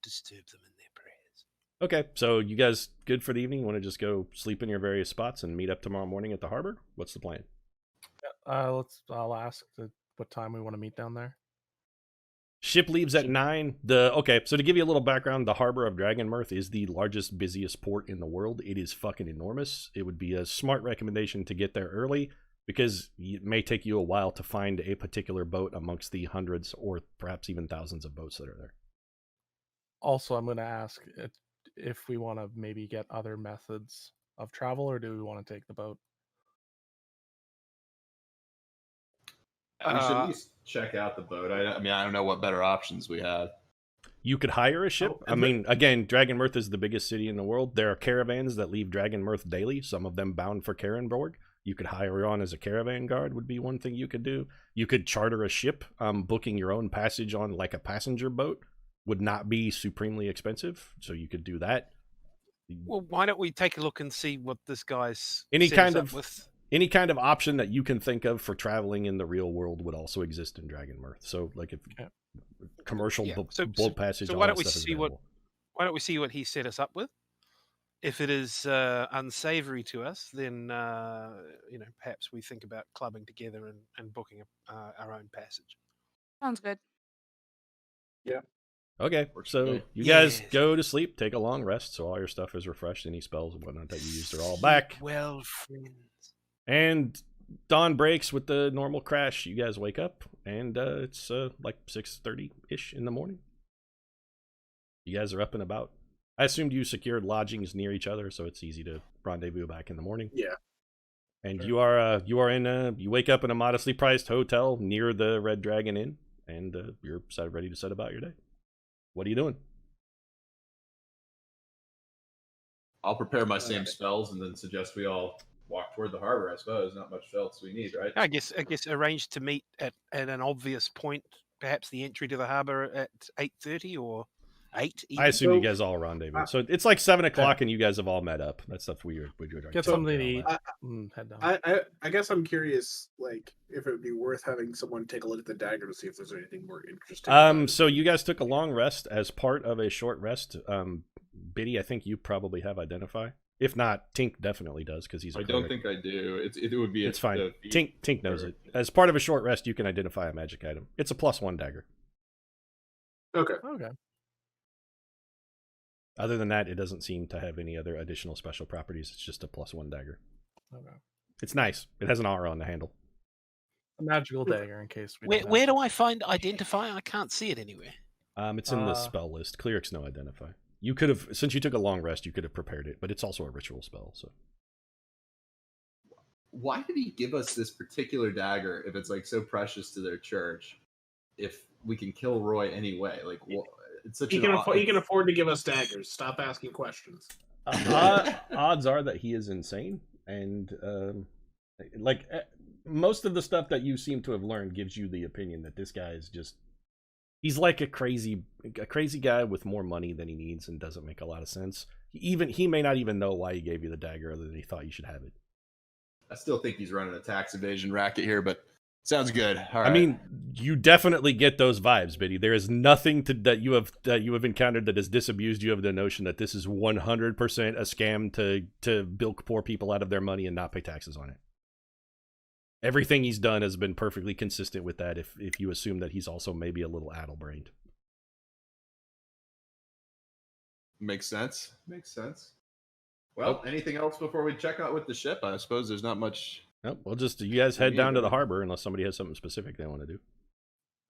disturb them in their prayers. Okay, so you guys good for the evening? You want to just go sleep in your various spots and meet up tomorrow morning at the harbor? What's the plan? I'll ask what time we want to meet down there. Ship leaves at 9. Okay, so to give you a little background, the harbor of Dragonmyrth is the largest, busiest port in the world. It is fucking enormous. It would be a smart recommendation to get there early, because it may take you a while to find a particular boat amongst the hundreds or perhaps even thousands of boats that are there. Also, I'm going to ask if we want to maybe get other methods of travel, or do we want to take the boat? We should at least check out the boat. I mean, I don't know what better options we have. You could hire a ship. Oh, I mean, again, Dragonmyrth is the biggest city in the world. There are caravans that leave Dragonmyrth daily, some of them bound for Karenborg. You could hire on as a caravan guard would be one thing you could do. You could charter a ship. Booking your own passage on like a passenger boat would not be supremely expensive, so you could do that. Well, why don't we take a look and see what this guy's Any set kind us up of with? Any kind of option that you can think of for traveling in the real world would also exist in Dragonmyrth. So, like, if commercial boat passage, so all why that don't we stuff is see available. why don't we see what he set us up with? If it is unsavory to us, then perhaps we think about clubbing together and booking our own passage. Sounds good. Yeah. Okay, Works for so me. you guys Yes. go to sleep, take a long rest, so all your stuff is refreshed. Any spells and whatnot that you used are all back. Well, friends. And dawn breaks with the normal crash. You guys wake up, and it's like 6:30-ish in the morning. You guys are up and about. I assumed you secured lodgings near each other, so it's easy to rendezvous back in the morning. Yeah. And Sure. you are in you wake up in a modestly priced hotel near the Red Dragon Inn, and you're ready to set about your day. What are you doing? I'll prepare my same spells and then suggest we all walk toward the harbor. I suppose not much else we need, right? I guess arrange to meet at an obvious point, perhaps the entry to the harbour at 8:30 or 8. I assume you So, guys all rendezvous. So it's like 7:00, and you guys have all met up. That stuff's weird. Get something to eat. Head down. I guess I'm curious, like, if it would be worth having someone take a look at the dagger to see if there's anything more interesting. about it. So you guys took a long rest as part of a short rest. Biddy, I think you probably have Identify. If not, Tink definitely does because he's. I don't think I do. It would be. It's fine. Tink knows it. As part of a short rest, you can identify a magic item. It's a +1 dagger. Okay. Okay. Other than that, it doesn't seem to have any other additional special properties. It's just a +1 dagger. Okay. It's nice. It has an aura on the handle. A magical dagger in case we. Where do I find Identify? I can't see it anywhere. It's in the spell list. Clerics know Identify. You could have, since you took a long rest, you could have prepared it, but it's also a ritual spell. So. Why did he give us this particular dagger if it's like so precious to their church? If we can kill Roy anyway, like it's such He can afford to give us daggers. Stop asking questions. Odds are that he is insane, and most of the stuff that you seem to have learned gives you the opinion that this guy is just—he's like a crazy guy with more money than he needs and doesn't make a lot of sense. He may not even know why he gave you the dagger, other than he thought you should have it. I still think he's running a tax evasion racket here, but sounds good. All right. I mean, you definitely get those vibes, Biddy. There is nothing that you have encountered that has disabused you of the notion that this is 100% a scam to bilk poor people out of their money and not pay taxes on it. Everything he's done has been perfectly consistent with that. If you assume that he's also maybe a little addle-brained. Makes sense. Well, anything else before we check out with the ship? I suppose there's not much. Nope. Well, just you guys head down to the harbor unless somebody has something specific they want to do.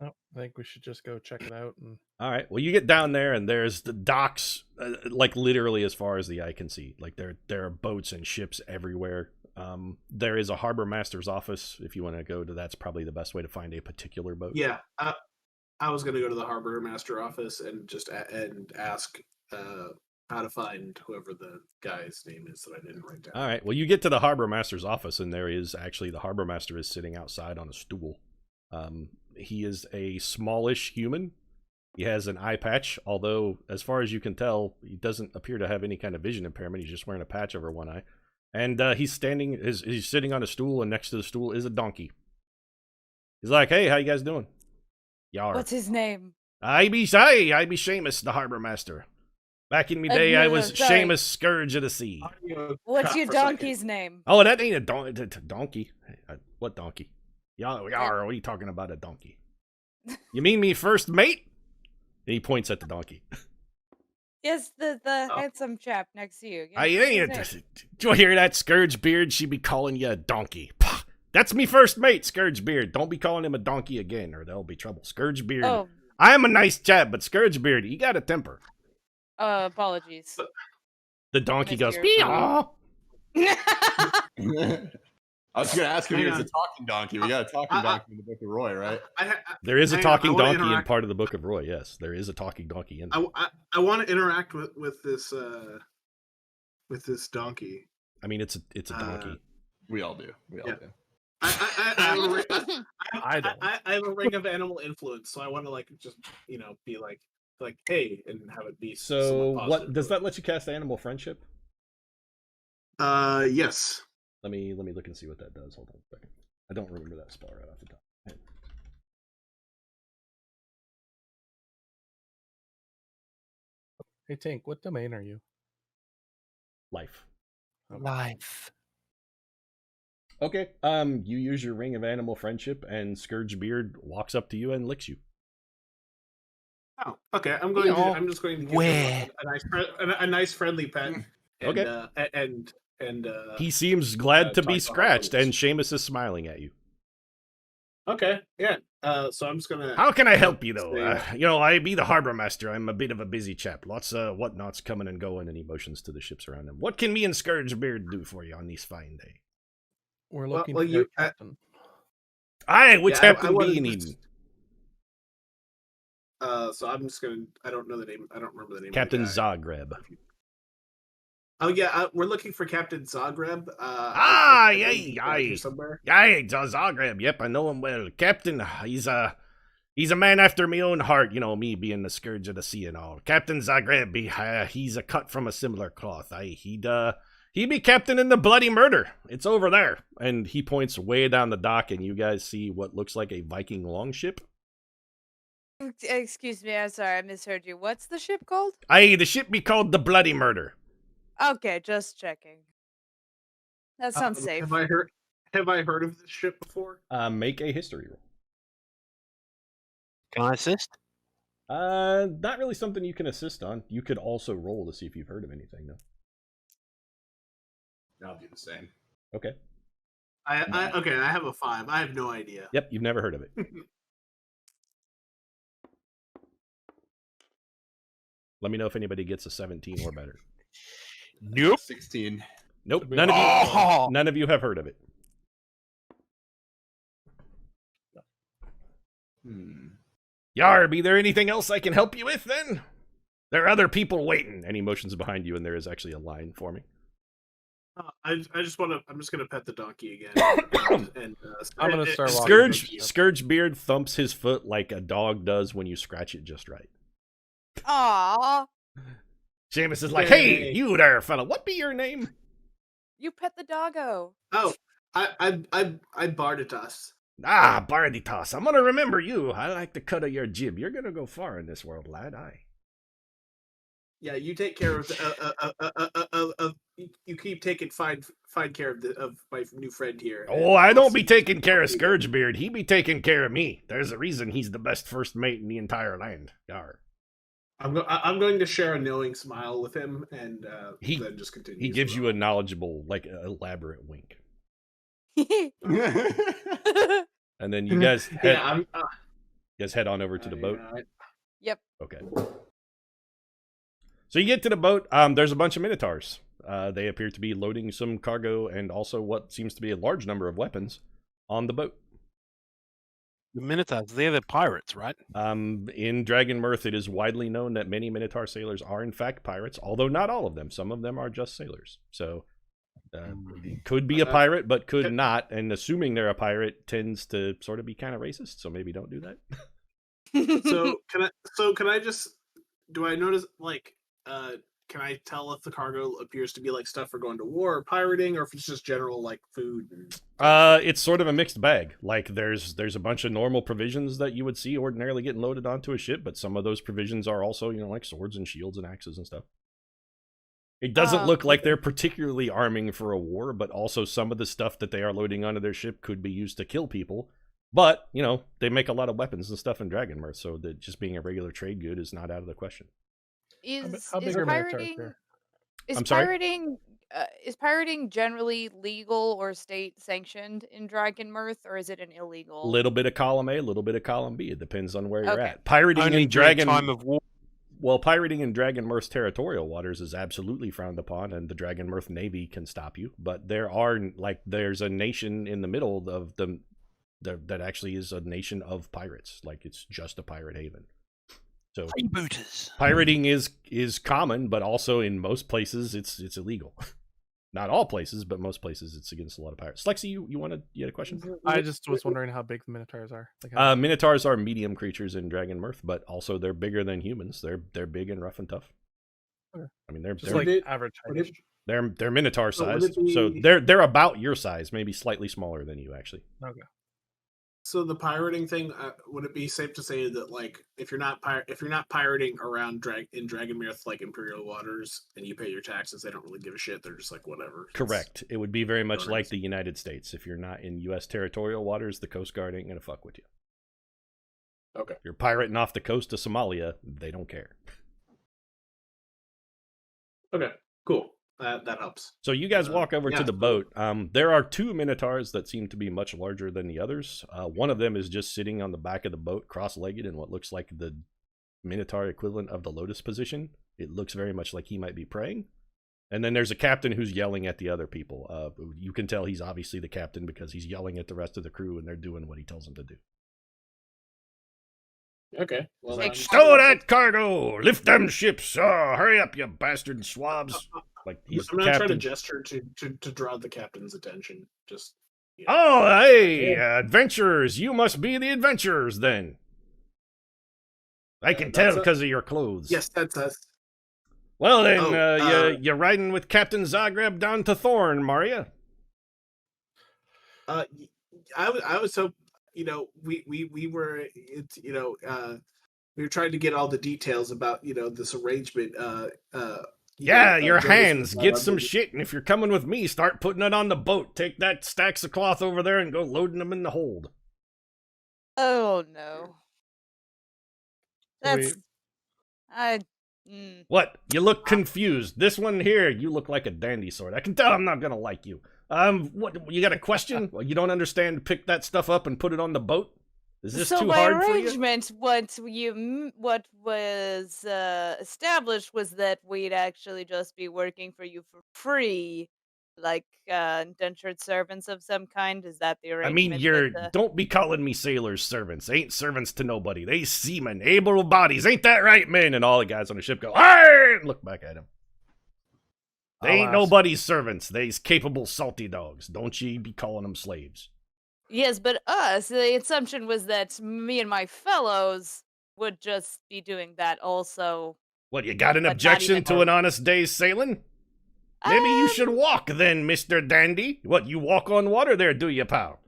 I think we should just go check it out. All right. Well, you get down there and there's the docks, like literally as far as the eye can see. Like there are boats and ships everywhere. There is a harbor master's office. If you want to go to that's probably the best way to find a particular boat. Yeah, I was going to go to the harbor master office and just ask how to find whoever the guy's name is that I didn't write down. All right. Well, you get to the harbor master's office, and there is actually the harbor master is sitting outside on a stool. He is a smallish human. He has an eye patch, although as far as you can tell, he doesn't appear to have any kind of vision impairment. He's just wearing a patch over one eye, and he's sitting on a stool, and next to the stool is a donkey. He's like, "Hey, how you guys doing?" Yar. What's his name? I be Seamus, the harbor master. Back in me day, I was sorry. Seamus, Scourge of the Sea. What's your donkey's name? Oh, that ain't a donkey. What donkey? Yar, what are you talking about, a donkey? You mean me first mate? And he points at the donkey. Yes, the handsome chap next to you. I Yes, ain't. what's his name? Did you hear that, Scourgebeard? She be calling you a donkey. Pah, that's me first mate, Scourgebeard. Don't be calling him a donkey again, or there'll be trouble. Scourgebeard. Oh, I am a nice chap, but Scourgebeard, you got a temper. apologies. The donkey goes, Mr. meow. I was going to ask if he Hang was a on. talking donkey. We got a talking donkey in the Book of Roy, right? There is a Hang on, talking I wanna donkey in interact- part of the Book of Roy, yes. There is a talking donkey in there. I want to interact with this donkey. I mean, it's a donkey. We all do. We all Yeah. do. I have a ring, I don't. I have a ring of animal influence, so I want to like just be like hey, and have it be. So, somewhat what positive. does that let you cast animal friendship? Yes. Let me look and see what that does. Hold on a second. I don't remember that spell right off the top of my head. Hey Tink, what domain are you? Life. Life. Okay. You use your ring of animal friendship, and Scourgebeard walks up to you and licks you. Oh, okay. I'm going. Yeah. I'm just going to give Where? him a nice friendly pet. And, Okay. And He seems glad to talk be about scratched, and Herbalism. Seamus is smiling at you. okay, yeah. So I'm just gonna. How can I help you, though? Say- I be the harbor master. I'm a bit of a busy chap. Lots of whatnots coming and going, and he motions to the ships around him. What can me and Scourgebeard do for you on this fine day? We're Well- looking well, for you- a captain. Aye, which Yeah, I Captain wanted be to needing? just- So I'm just gonna. I don't know the name. I don't remember the name. Captain of the guy. Zagreb. Oh yeah, we're looking for Captain Zagreb. Ah, think yay, he's around here aye. somewhere. Aye, Zagreb. Yep, I know him well. Captain, he's a man after me own heart. You know, me being the scourge of the sea and all. Captain Zagreb, he's a cut from a similar cloth. Aye, he be captain in the Bloody Murder. It's over there. And he points way down the dock, and you guys see what looks like a Viking longship. Excuse me, I'm sorry, I misheard you. What's the ship called? Aye, the ship be called the Bloody Murder. Okay, just checking. That sounds safe. Have I heard of this ship before? Make a history roll. Can I assist? Not really something you can assist on. You could also roll to see if you've heard of anything, though. I'll do the same. Okay. Okay, I have a 5. I have no idea. Yep, you've never heard of it. Let me know if anybody gets a 17 or better. Nope. 16. Nope, we- none of you. Oh! None of you have heard of it. Yar, be there anything else I can help you with then? There are other people waiting. Any motions behind you, and there is actually a line forming. I just want to. I'm just gonna pet the donkey again. and I'm gonna start walking. Scourge Beard thumps his foot like a dog does when you scratch it just right. Aw, Seamus is like, Yay. "Hey, you there, fella? What be your name?" you pet the doggo. Oh, I Barditas. Ah, Barditas. I'm gonna remember you. I like the cut of your jib. You're gonna go far in this world, lad. Aye. Yeah, you take care of. You keep taking fine care of my new friend here. Oh, I don't be taking care of Scourgebeard. He be taking care of me. There's a reason he's the best first mate in the entire land. Yar. I'm going to share a knowing smile with him, and then just continue. He gives you a knowledgeable, like, elaborate wink. And then you guys head, Yeah, I'm. you guys head on over to the boat. Yep. Okay. So you get to the boat. There's a bunch of Minotaurs. They appear to be loading some cargo and also what seems to be a large number of weapons on the boat. The Minotaurs, they're the pirates, right? In Dragonmyrth, it is widely known that many Minotaur sailors are in fact pirates, although not all of them. Some of them are just sailors. So could be a pirate, but could not. And assuming they're a pirate tends to sort of be kind of racist. So maybe don't do that. So can I just? Do I notice like? Can I tell if the cargo appears to be like stuff for going to war or pirating, or if it's just general like food? It's sort of a mixed bag. Like there's a bunch of normal provisions that you would see ordinarily getting loaded onto a ship, but some of those provisions are also, like swords and shields and axes and stuff. It doesn't look like they're particularly arming for a war, but also some of the stuff that they are loading onto their ship could be used to kill people. But, you know, they make a lot of weapons and stuff in Dragonmyrth, so that just being a regular trade good is not out of the question. How big Is are Minotaurs pirating there? I'm sorry? is pirating generally legal or state sanctioned in Dragonmyrth, or is it an illegal? Little bit of column A, little bit of column B. It depends on where you're Okay. at. Pirating Only in during time of war. Well, pirating in Dragonmyrth's territorial waters is absolutely frowned upon, and the Dragonmyrth Navy can stop you. But there's a nation in the middle of them that actually is a nation of pirates. Like, it's just a pirate haven. So Freebooters. pirating is common, but also in most places it's illegal. Not all places, but most places it's against a lot of pirates. Lexi, you had a question? I just was wondering how big the Minotaurs are. Like how Minotaurs are medium creatures in Dragonmyrth, but also they're bigger than humans. They're big and rough and tough. Okay. I mean, they're just they're, like average would height. it- they're Minotaur So would sized, it so be- they're about your size, maybe slightly smaller than you actually. Okay. So the pirating thing, would it be safe to say that, like, if you're not pirating around in Dragonmyrth, like Imperial waters, and you pay your taxes, they don't really give a shit. They're just like, whatever. Correct. It would be very much Alright. like the United States. If you're not in U.S. territorial waters, the Coast Guard ain't gonna fuck with you. Okay. You're pirating off the coast of Somalia, they don't care. Okay. Cool. That helps. So you guys walk over yeah, to the cool. boat. There are two Minotaurs that seem to be much larger than the others. One of them is just sitting on the back of the boat, cross-legged, in what looks like the Minotaur equivalent of the lotus position. It looks very much like he might be praying. And then there's a captain who's yelling at the other people. You can tell he's obviously the captain because he's yelling at the rest of the crew, and they're doing what he tells them to do. Okay. Well, Like, then- Stow that cargo! Lift them ships! Oh, hurry up, you bastard swabs! Like, he's I'm not trying to captain. gesture to draw the captain's attention. Just Oh, hey, adventurers! You must be the adventurers, then. I can tell that's because of your clothes. yes, that's us. Well, then, Oh, you're riding with Captain Zagreb down to Thorn, Maria. I was so we were we were trying to get all the details about this arrangement. Yeah, your Jonas hands, was get not some able to- shit, and if you're coming with me, start putting it on the boat. Take that stacks of cloth over there and go loading them in the hold. Oh no. So we- That's What? You look confused. This one here, you look like a dandy sort. I can tell I'm not gonna like you. What? You got a question? Well, you don't understand? Pick that stuff up and put it on the boat. Is this so too by hard for you? arrangement, what was established was that we'd actually just be working for you for free, like indentured servants of some kind. Is that the I arrangement? mean, you're that, don't be calling me sailors servants. They ain't servants to nobody. They seamen, able bodies. Ain't that right, men? And all the guys on the ship go, "Aye!" and look back at him. They I'll ain't ask. nobody's servants. They's capable salty dogs. Don't ye be calling them slaves. Yes, but us, the assumption was that me and my fellows would just be doing that also. What, you got an But not objection even to an honest day's sailing? Maybe you should walk then, Mr. Dandy. What, you walk on water there, do you, pal?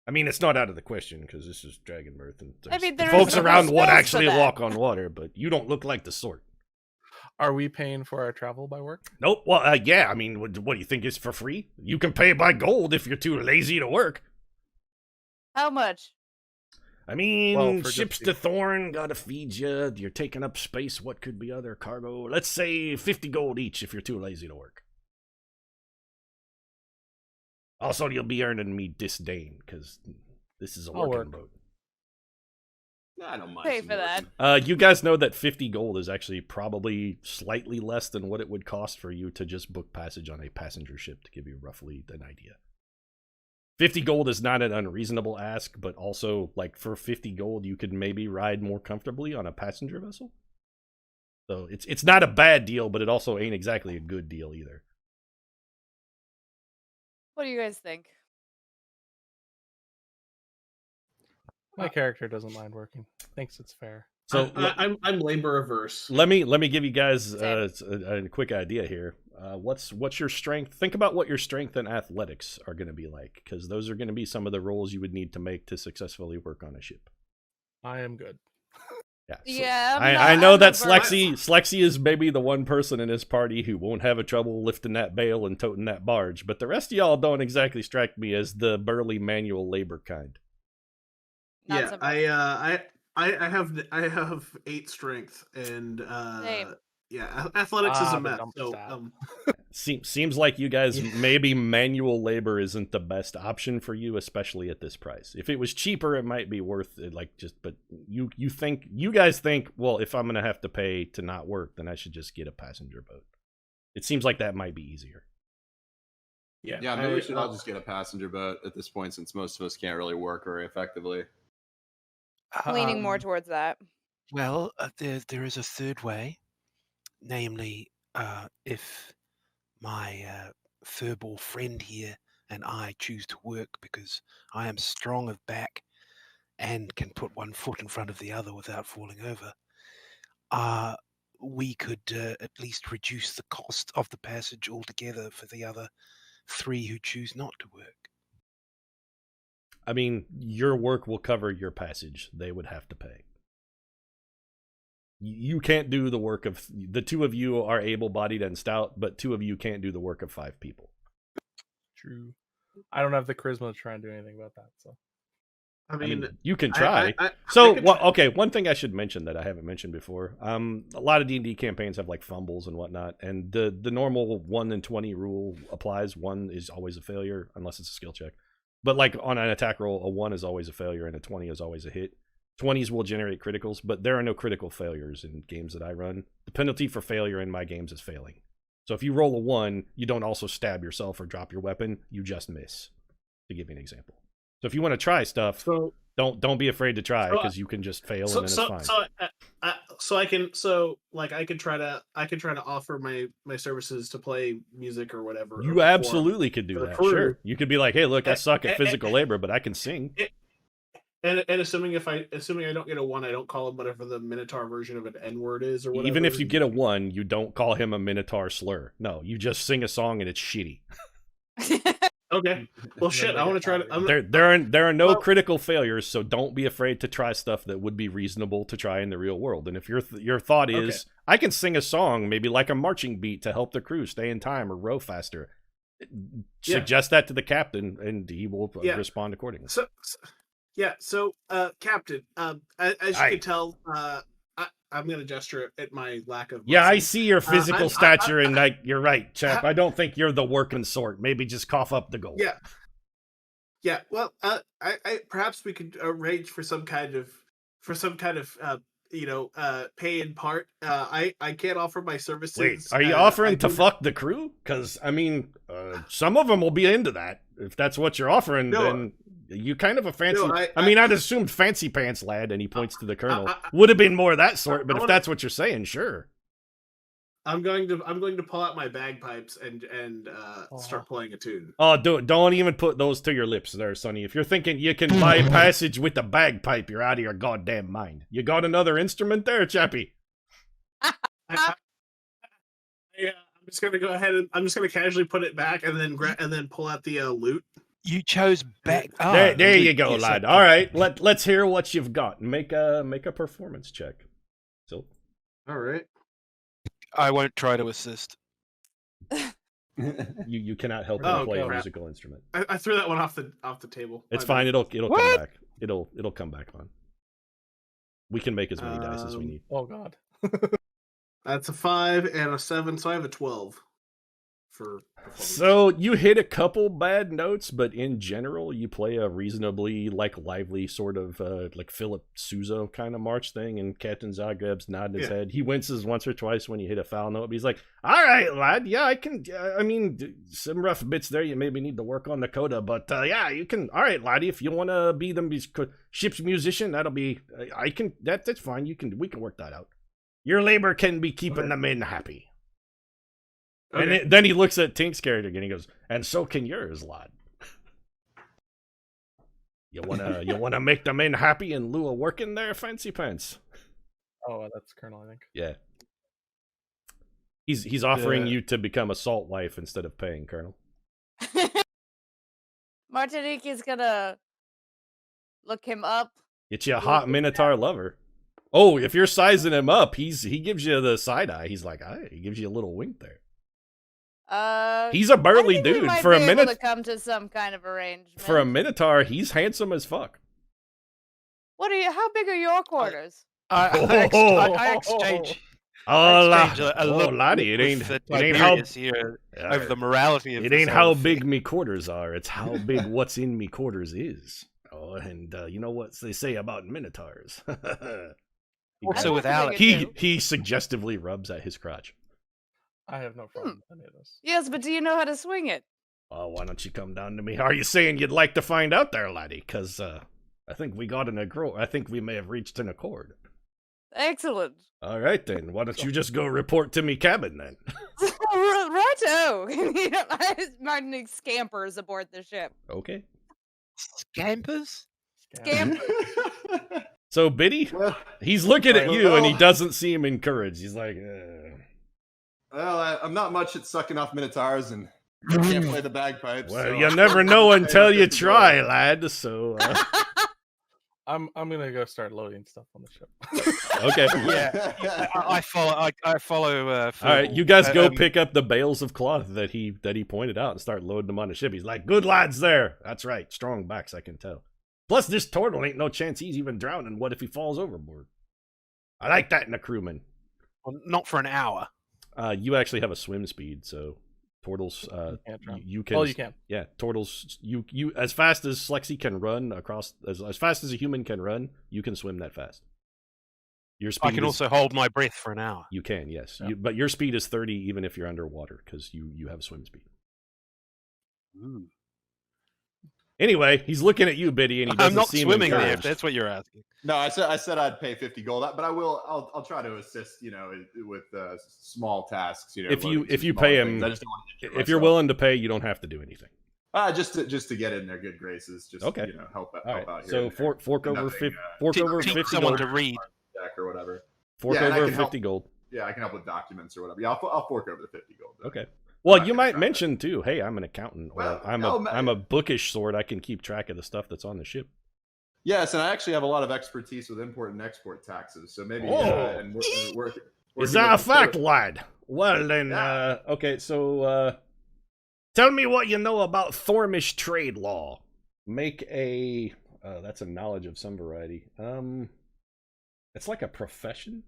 I mean, it's not out of the question, because this is Dragonmyrth, and I mean, there's there folks is no around what spells for actually that. walk on water, but you don't look like the sort. Are we paying for our travel by work? Nope, well, yeah, I mean, what do you think is for free? You can pay by gold if you're too lazy to work. How much? I mean, Well, for ships just to Thorn, gotta feed you, you're taking up space, what could be other cargo? Let's say 50 gold each if you're too lazy to work. Also, you'll be earning me disdain, because this is a I'll working work. boat. I don't mind. Pay some for that. working. You guys know that 50 gold is actually probably slightly less than what it would cost for you to just book passage on a passenger ship, to give you roughly an idea. 50 gold is not an unreasonable ask, but also, like, for 50 gold, you could maybe ride more comfortably on a passenger vessel. So it's not a bad deal, but it also ain't exactly a good deal either. What do you guys think? My character doesn't mind working. Thinks it's fair. So I'm labor averse. let me give you guys Same. a quick idea here. What's your strength? Think about what your strength and athletics are going to be like, because those are going to be some of the rolls you would need to make to successfully work on a ship. I am good. Yeah. Yeah, I know that I'm not Slexy is maybe the one person in his party who won't have a trouble lifting that bale and toting that barge, but the rest of y'all don't exactly strike me as the burly manual labor kind. Not Yeah, so much. I have 8 strength and Same. yeah, athletics is a The mess. dump So stat. Seems like you guys Yeah. maybe manual labor isn't the best option for you, especially at this price. If it was cheaper, it might be worth it. But you guys think, well, if I'm gonna have to pay to not work, then I should just get a passenger boat. It seems like that might be easier. Yeah, maybe we should all just get a passenger boat at this point, since most of us can't really work very effectively. Leaning more Um, towards that. Well, there is a third way, namely, if my furball friend here and I choose to work because I am strong of back and can put one foot in front of the other without falling over, we could at least reduce the cost of the passage altogether for the other 3 who choose not to work. I mean, your work will cover your passage. They would have to pay. You can't do the work of the 2 of you are able-bodied and stout, but 2 of you can't do the work of 5 people. True. I don't have the charisma to try and do anything about that. So I mean, you can try. I So, could well, try. okay, one thing I should mention that I haven't mentioned before. A lot of D&D campaigns have like fumbles and whatnot, and the normal 1 in 20 rule applies. 1 is always a failure unless it's a skill check. But like on an attack roll, a 1 is always a failure and a 20 is always a hit. 20s will generate criticals, but there are no critical failures in games that I run. The penalty for failure in my games is failing. So if you roll a 1, you don't also stab yourself or drop your weapon, you just miss, to give you an example. So if you want to try stuff, So don't be afraid to try, So, because you can just fail so and then so it's fine. I could try to offer my services to play music or whatever. or You perform absolutely could do for the that, crew. sure. You could be like, hey, look, I And- suck at and- physical labor, but I can sing. And assuming I don't get a 1, I don't call him whatever the Minotaur version of an N-word is or whatever. Even if you get a 1, you don't call him a Minotaur slur. No, you just sing a song and it's shitty. Okay. Well, shit. I want to try to. There are no Well- critical failures, so don't be afraid to try stuff that would be reasonable to try in the real world. And if your thought is, I can sing a song, maybe like a marching beat to help the crew stay in time or row faster, suggest that to the captain, and he will respond accordingly. So, Captain, as you Aye. can tell, I'm going to gesture at my lack of. Yeah, I muscle. see your physical stature, and you're right, chap. I- I don't think you're the working sort. Maybe just cough up the gold. Yeah. Yeah. Well, I perhaps we could arrange for some kind of pay in part. I can't offer my services. Wait, are you I offering to do- fuck the crew? Because, I mean, some of them will be into that. If that's what you're offering, No, then you kind of a fancy... no, I mean, I'd assumed fancy pants lad, and he points to the colonel. I- Would have been more of that sort, but I if wanna- that's what you're saying, sure. I'm going to pull out my bagpipes and start playing a tune. Oh, don't even put those to your lips there, Sonny. If you're thinking you can buy passage with a bagpipe, you're out of your goddamn mind. You got another instrument there, chappie? Yeah, I'm just gonna go ahead and I'm just gonna casually put it back and then pull out the lute. You chose back. There you go, yes, lad. All right, let's hear what you've got. Make a performance check. So All right. I won't try to assist. you cannot help Oh, him play a crap. musical instrument. I threw that one off the table. It's My fine. bad. It'll What? come back. It'll come back on. We can make as many dice as we need. Oh God. That's a 5 and a 7, so I have a 12 for performance. So you hit a couple bad notes, but in general, you play a reasonably lively sort of like Philip Sousa kind of march thing, and Captain Zagreb's nodding his head. He winces once or twice when you hit a foul note, but he's like, "All right, lad, yeah, I can. I mean, some rough bits there. You maybe need to work on the coda, but yeah, you can. All right, laddie, if you want to be the ship's musician, that'll be. I can. That's fine. We can work that out. Your labor can be keeping the men happy." Okay. And then he looks at Tink's character again. He goes, "And so can yours, lad. You wanna make the men happy in lieu of working there, fancy pants?" Oh, that's Colonel, I think. Yeah. He's offering you to become a salt wife instead of paying, Colonel. Martinique is gonna look him up. Get you a hot Minotaur lover. Oh, if you're sizing him up, he gives you the side eye. He's like, he gives you a little wink there. He's a I burly think we dude. might For a be able minute, to come to some kind of arrangement. for a Minotaur, he's handsome as fuck. How big are your quarters? I exchange. Oh, I exchange a look laddie, it with ain't how Tiberius here over the morality of it this ain't whole how thing. big me quarters are. It's how big what's in me quarters is. Oh, and you know what they say about Minotaurs. Also with That's a Alex. big he deal. he suggestively rubs at his crotch. I have no problem with any of this. Yes, but do you know how to swing it? Oh, why don't you come down to me? Are you saying you'd like to find out there, laddie? Because I think we got I think we may have reached an accord. Excellent. All right, then. Why don't you just go report to me cabin, then? Righto. Martin scampers aboard the ship. Okay. Scampers? Scamper. So, Biddy, Well, he's looking at you, and he well- doesn't seem encouraged. He's like, I'm not much at sucking off Minotaurs, and I can't play the bagpipes. well, so you I'm never gonna know stay until with you the try, goal. lad. So, I'm gonna go start loading stuff on the ship. okay. Yeah. I follow. All right, Phil. you guys go Um, pick up the bales of cloth that he pointed out and start loading them on the ship. He's like, "Good lads there. That's right, strong backs, I can tell. Plus, this turtle ain't no chance he's even drowning. What if he falls overboard? I like that in a crewman. well, not for an hour. You actually have a swim speed, so turtles. You can't drown. You can. Oh, you can. Yeah, turtles. You as fast as Slexy can run across as fast as a human can run. You can swim that fast. Your speed. I can is- also hold my breath for an hour. You can, yes. Yeah. But your speed is 30 even if you're underwater because you have swim speed. Ooh. Anyway, he's looking at you, Biddy, and he doesn't I'm not seem swimming there. If encouraged. that's what you're asking. No, I said I'd pay 50 gold, but I will. I'll try to assist. With small tasks. If you- loading if some you smaller pay things. him- I just don't want to injure If you're myself. willing to pay, you don't have to do anything. Just to get in their good graces, just Okay. help All out right. here. So and there. fork over Nothing, 50, fork over Teach 50 someone gold. to read. Jack or whatever. Fork Yeah, and I over can help. 50 gold. Yeah, I can help with documents or whatever. Yeah, I'll fork over the 50 gold. though. Okay. Well, not you gonna might try mention too. Hey, I'm an accountant, or Well, I'm no, a man. I'm a bookish sort. I can keep track of the stuff that's on the ship. Yes, and I actually have a lot of expertise with import and export taxes, so maybe Oh. and work. Is that a fact, lad? Well then, Yeah. okay. So, tell me what you know about Thormish trade law. Make a. That's a knowledge of some variety. It's like a profession.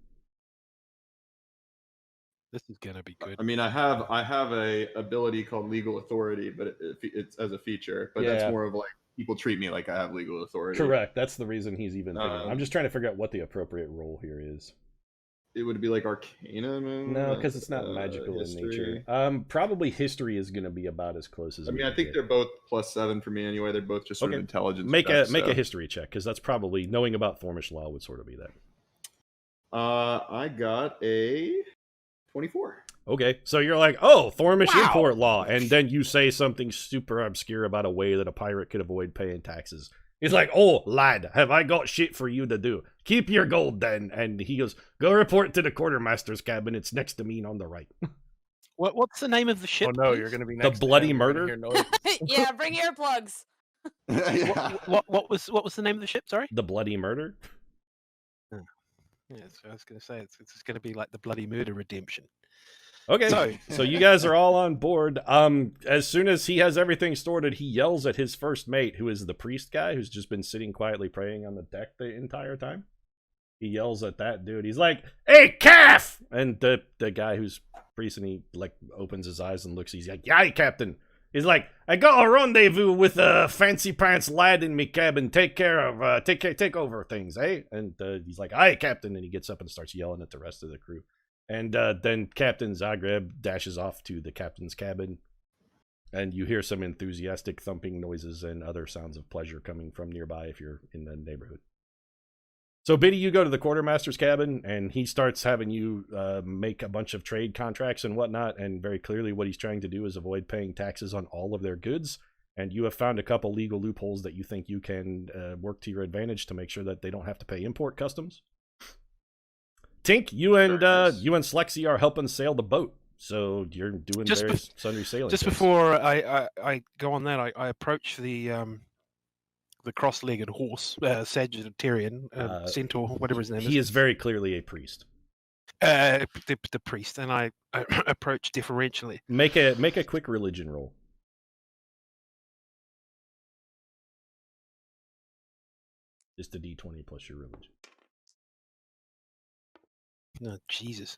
This is gonna be good. I mean, I have a ability called legal authority, but it's as a feature. But Yeah. that's more of like people treat me like I have legal authority. Correct. That's the reason he's even thinking. I'm Um, just trying to figure out what the appropriate role here is. It would be like Arcana. No, because it's not magical in nature. history. Probably history is going to be about as close as. I we mean, I can think get. they're both +7 for me anyway. They're both just sort Okay. of intelligence. Make checks, a so. history check because that's probably knowing about Thormish law would sort of be that. I got a 24. Okay, so you're like, oh, Thormish Wow. import law, and then you say something super obscure about a way that a pirate could avoid paying taxes. He's like, oh, lad, have I got shit for you to do? Keep your gold then. And he goes, go report to the quartermaster's cabin. It's next to me on the right. What's the name of the ship? Oh no, please? you're gonna be The next to Bloody him, you're Murder? gonna hear noises. Yeah, bring earplugs. Yeah. What was the name of the ship? Sorry. The Bloody Murder? Yes, I was going to say it's going to be like the Bloody Murder Redemption. Okay, So- so you guys are all on board. As soon as he has everything sorted, he yells at his first mate, who is the priest guy, who's just been sitting quietly praying on the deck the entire time. He yells at that dude. He's like, "Hey, calf!" And the guy who's priest, and he like opens his eyes and looks. He's like, "Yay, Captain." He's like, "I got a rendezvous with a fancy pants lad in me cabin. Take over things, eh?" And he's like, "Aye, Captain." And he gets up and starts yelling at the rest of the crew. And then Captain Zagreb dashes off to the captain's cabin, and you hear some enthusiastic thumping noises and other sounds of pleasure coming from nearby if you're in the neighborhood. So, Biddy, you go to the quartermaster's cabin, and he starts having you make a bunch of trade contracts and whatnot, and very clearly what he's trying to do is avoid paying taxes on all of their goods, and you have found a couple legal loopholes that you think you can work to your advantage to make sure that they don't have to pay import customs. Tink, you and Very nice. Slexy are helping sail the boat, so you're doing Just various sundry sailing. Just things. before I go on that, I approach the cross-legged horse, Sagittarian, centaur, whatever his name he is very clearly a priest. the priest, and I approach deferentially. Make a quick religion roll. It's the D20 plus your religion. No, Jesus.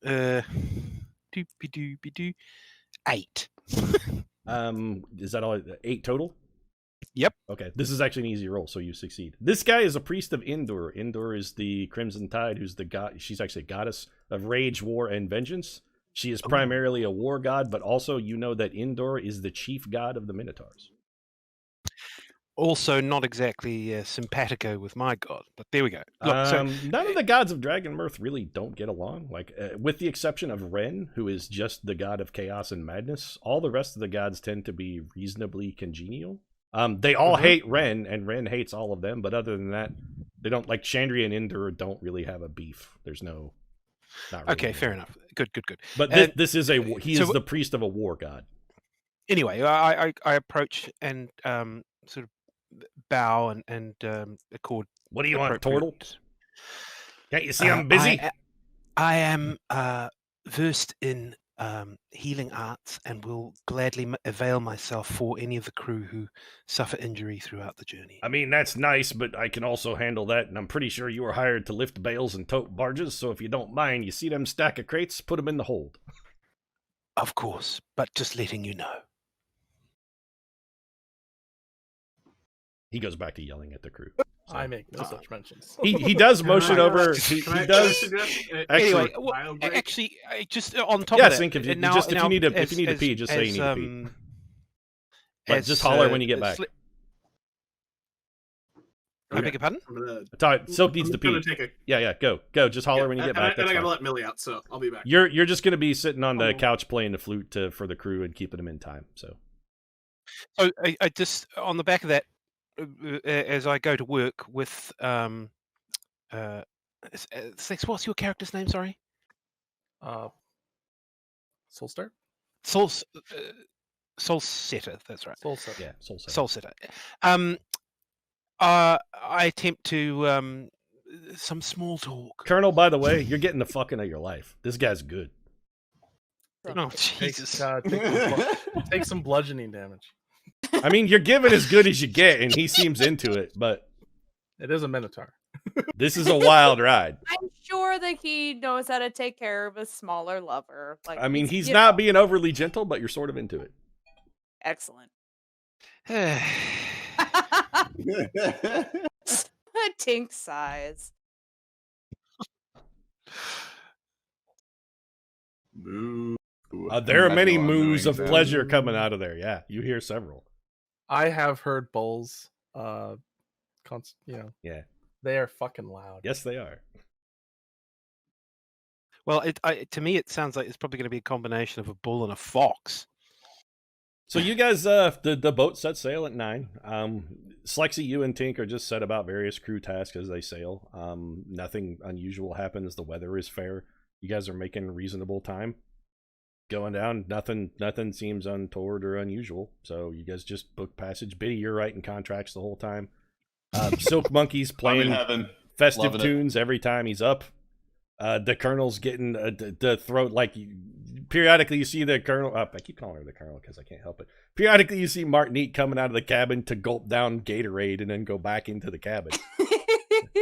Doopy-doopy-doo. 8. Is that all? 8 total? Yep. Okay, this is actually an easy roll, so you succeed. This guy is a priest of Endor. Endor is the Crimson Tide, who's the god. She's actually a goddess of rage, war, and vengeance. She is primarily a war god, but also you know that Endor is the chief god of the Minotaurs. Also, not exactly simpatico with my god, but there we go. Look, None of the gods of Dragonmyrth really don't get along. Like, with the exception of Ren, who is just the god of chaos and madness, all the rest of the gods tend to be reasonably congenial. They all hate Ren, and Ren hates all of them. But other than that, they don't like Chandria and Endor don't really have a beef. There's no. Not really okay, fair enough. Good. But this is he is the priest of a war god. Anyway, I approach and sort of bow and accord. What do you want, Turtle? Can't you see I'm busy? I am versed in healing arts and will gladly avail myself for any of the crew who suffer injury throughout the journey. I mean, that's nice, but I can also handle that, and I'm pretty sure you were hired to lift bales and tote barges, so if you don't mind, you see them stack of crates, put them in the hold. Of course, but just letting you know. He goes back to yelling at the crew. So. I make no such mentions. He does motion over. He does. Anyway, actually, just on top of that. If you need to pee, just say you need to pee. But just holler when you get back. I beg your pardon? Silk needs to pee. Yeah, go. Just holler when you get back. And I gotta let Millie out, so I'll be back. You're just gonna be sitting on the couch playing the flute for the crew and keeping them in time. So I just on the back of that. As I go to work with what's your character's name? Sorry, Soulstar. Soulsetter. That's right. Soulsetter. Yeah, Soulsetter. Soulsetter. I attempt to some small talk. Colonel, by the way, you're getting the fucking of your life. This guy's good. Oh Jesus! Take some bludgeoning damage. I mean, you're giving as good as you get, and he seems into it, but... It is a Minotaur. This is a wild ride. I'm sure that he knows how to take care of a smaller lover. Like, I mean, he's not being overly gentle, but you're sort of into it. Excellent. Tink sighs. Moo. There are many moos of pleasure coming out of there. Yeah, you hear several. I have heard bulls. Yeah, they are fucking loud. Yes, they are. Well, to me, it sounds like it's probably going to be a combination of a bull and a fox. So you guys, the boat set sail at 9. Slexy, you and Tink are just set about various crew tasks as they sail. Nothing unusual happens. The weather is fair. You guys are making reasonable time. Going down, nothing seems untoward or unusual. So you guys just book passage. Biddy, you're writing contracts the whole time. Silk Monkey's playing festive tunes every time he's up. The Colonel's getting the throat, like, periodically you see the Colonel. I keep calling her the Colonel because I can't help it. Periodically you see Martinique coming out of the cabin to gulp down Gatorade and then go back into the cabin.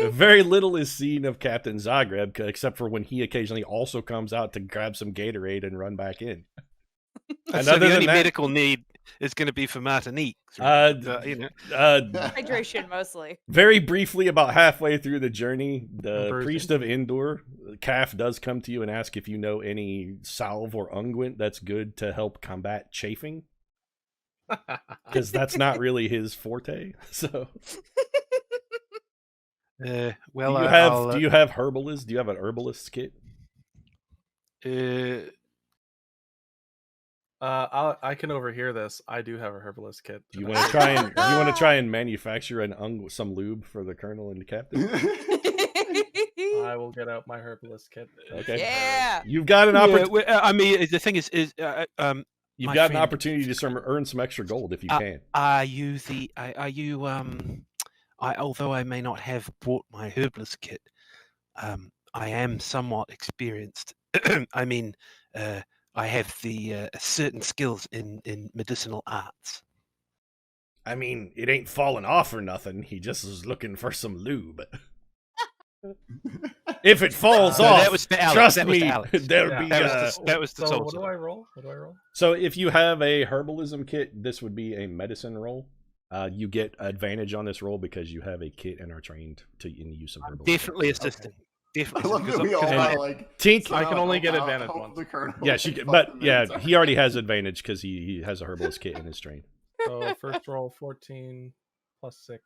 Very little is seen of Captain Zagreb, except for when he occasionally also comes out to grab some Gatorade and run back in. And so the only medical need is going to be for Martinique. Hydration mostly. Very briefly, about halfway through the journey, the priest of Endor, Calf, does come to you and ask if you know any salve or unguent that's good to help combat chafing. Because that's not really his forte. So... do you have Herbalist? Do you have an Herbalist Kit? I can overhear this. I do have a Herbalist Kit. Do you want to try and manufacture some lube for the Colonel and the Captain? I will get out my Herbalist Kit. Okay. Yeah. You've got an opportunity. I mean, the thing is, you've got an opportunity to earn some extra gold if you can. Although I may not have bought my Herbalist Kit, I am somewhat experienced. I mean, I have the certain skills in medicinal arts. I mean, it ain't falling off or nothing. He just is looking for some lube. If it falls No, off, that was for Alex. trust That was me, to Alex. there'll Yeah. be. That was the So soul what do search. I roll? What do I roll? So if you have a herbalism kit, this would be a medicine roll. You get advantage on this roll because you have a kit and are trained in the use of herbalism. Definitely assisting. I Definitely. love that we because all And- are like. Tink, I can only get help advantage help once. the colonel yeah, she, fuck but the yeah, Minotaur. he already has advantage because he has a herbalist kit in his train. So first roll 14 plus 6.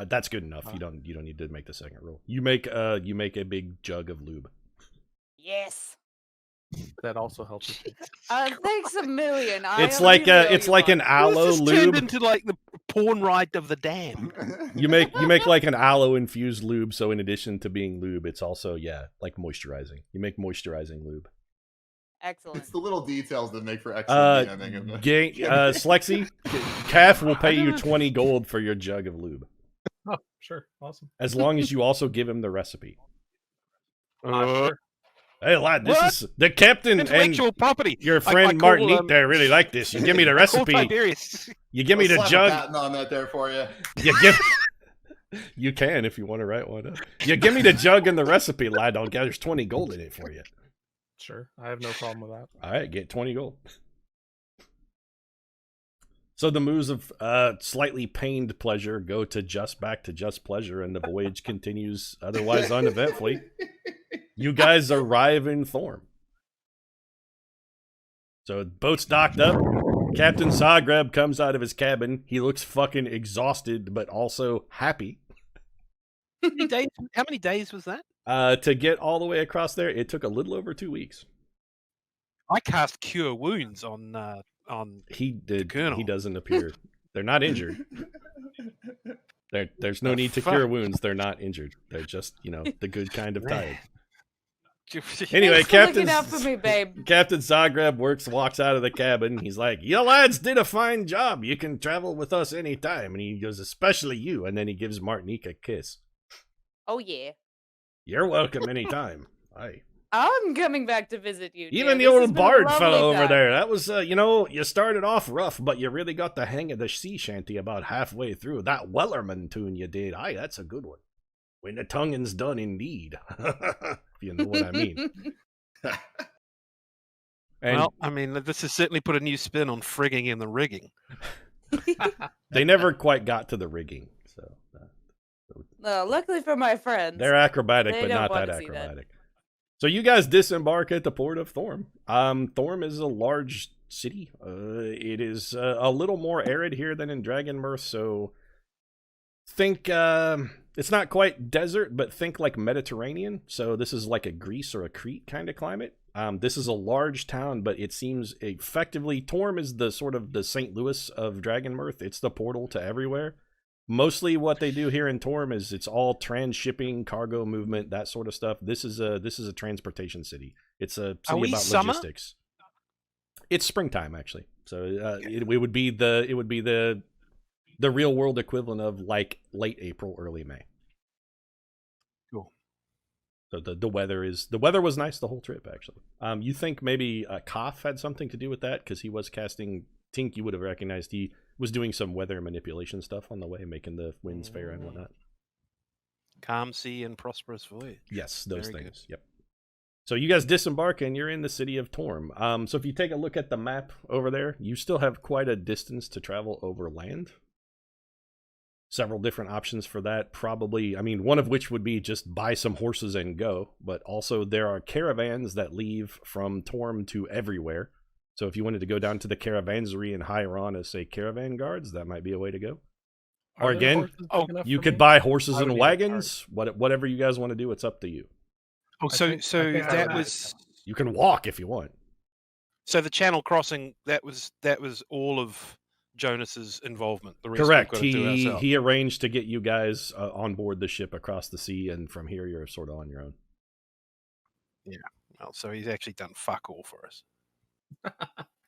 That's good enough. You don't need to make the second roll. You make a big jug of lube. Yes. That also helps with it. Thanks a million. It's like an aloe this has turned lube. into like the porn ride of the dam. You make like an aloe infused lube. So in addition to being lube, it's also like moisturizing. You make moisturizing lube. Excellent. It's the little details that make for excellent DMing. Slexy, Calf will pay you 20 gold for your jug of lube, Oh, sure. Awesome. as long as you also give him the recipe. Sure. Hey lad, this What? is the captain and Intellectual property. your I friend call, Martinique there really like this. You give me the I call recipe. Tiberius. You give me the Slap a jug. patent on that there for you. You give. You can if you want to write one up. You give me the jug and the recipe, lad. I'll there's 20 gold in it for you. Sure. I have no problem with that. All right, get 20 gold. So the moves of slightly pained pleasure go to just back to just pleasure, and the voyage continues otherwise uneventfully. You guys arrive in Thorm. So boat's docked up. Captain Zagreb comes out of his cabin. He looks fucking exhausted, but also happy. How many days was that? To get all the way across there, it took a little over 2 weeks. I cast Cure Wounds on He did. Colonel. He doesn't appear. They're not injured. There's no The need to fuck? cure wounds. They're not injured. They're just, the good kind of Man. tired. Anyway, Thanks for looking out for me, babe. Captain Zagreb walks out of the cabin. He's like, "You lads did a fine job. You can travel with us anytime." And he goes, "Especially you." And then he gives Martinique a kiss. Oh yeah. "You're welcome anytime." Aye. I'm coming back to visit you. Even dear. the This has old been a bard lovely fellow over time. there, that was, you started off rough, but you really got the hang of the sea shanty about halfway through. That Wellerman tune you did, aye, that's a good one. When the tonguing's done, indeed. If you know what I mean. And Well, I mean, this has certainly put a new spin on frigging and the rigging. they never quite got to the rigging, so No, luckily for my friends. they're acrobatic, They but don't not want that to see that. acrobatic. So you guys disembark at the port of Thorm. Thorm is a large city. It is a little more arid here than in Dragonmyrth, so think it's not quite desert, but think like Mediterranean. So this is like a Greece or a Crete kind of climate. This is a large town, but it seems effectively Thorm is the sort of the St. Louis of Dragonmyrth. It's the portal to everywhere. Mostly what they do here in Thorm is it's all trans-shipping, cargo movement, that sort of stuff. This is a transportation city. It's a Are city we about summer? logistics. It's springtime actually. So it would be the real world equivalent of like late April, early May. Cool. So the weather was nice the whole trip actually. You think maybe Koff had something to do with that because he was casting. Tink, you would have recognized he was doing some weather manipulation stuff on the way, making the winds fair and whatnot. Calm sea and prosperous voyage. Yes, those Very things. Yep. So you guys disembark and you're in the city of Thorm. So if you take a look at the map over there, you still have quite a distance to travel over land. Several different options for that. Probably, I mean, one of which would be just buy some horses and go. But also there are caravans that leave from Thorm to everywhere. So if you wanted to go down to the caravansary and hire on as, say, caravan guards, that might be a way to go. Or Are there again, horses big enough you for could me? buy horses I would and need a cart. wagons. Whatever you guys want to do, it's up to you. Oh, I so think- I so think I that would. was You can walk if you want. so the channel crossing. That was all of Jonas's involvement. The rest Correct. We've got to do ourselves. He arranged to get you guys on board the ship across the sea, and from here you're sort of on your own. Well, so he's actually done fuck all for us.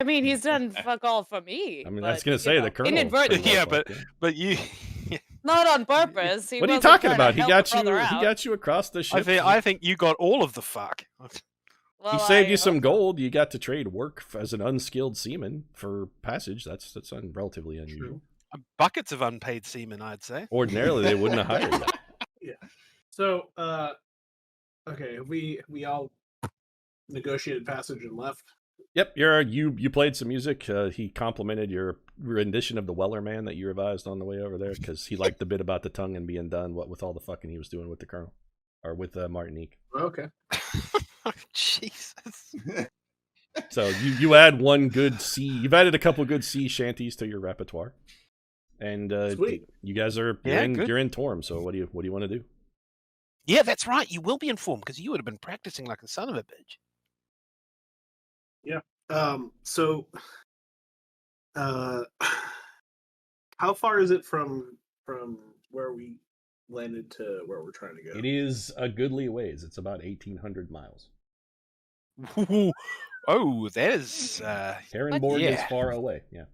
I mean, he's done fuck all for me. I mean, but, I was gonna you say know, the colonel. inadvertently. Yeah, but you. Not on purpose. He What are you wasn't talking trying to about? He help got a you. brother He out. got you across the ship. I think you got all of the fuck. Well, He saved I you some hope- gold. You got to trade work as an unskilled seaman for passage. That's relatively unusual. True. Buckets of unpaid seamen, I'd say. Ordinarily, they wouldn't have hired that. Yeah. So, okay, we all negotiated passage and left. Yep, you played some music. He complimented your rendition of the Weller Man that you revised on the way over there because he liked the bit about the tongue and being done. What with all the fucking he was doing with the Colonel or with Martinique. Okay. Jesus. So you add one good sea. You've added a couple good sea shanties to your repertoire, and Sweet. you guys are you're in Torm. So what do you want to do? Yeah, that's right. You will be informed because you would have been practicing like a son of a bitch. Yeah. So, how far is it from where we landed to where we're trying to go? It is a goodly ways. It's about 1,800 miles. Oh, that is. Karenborg is yeah. far away. Yeah.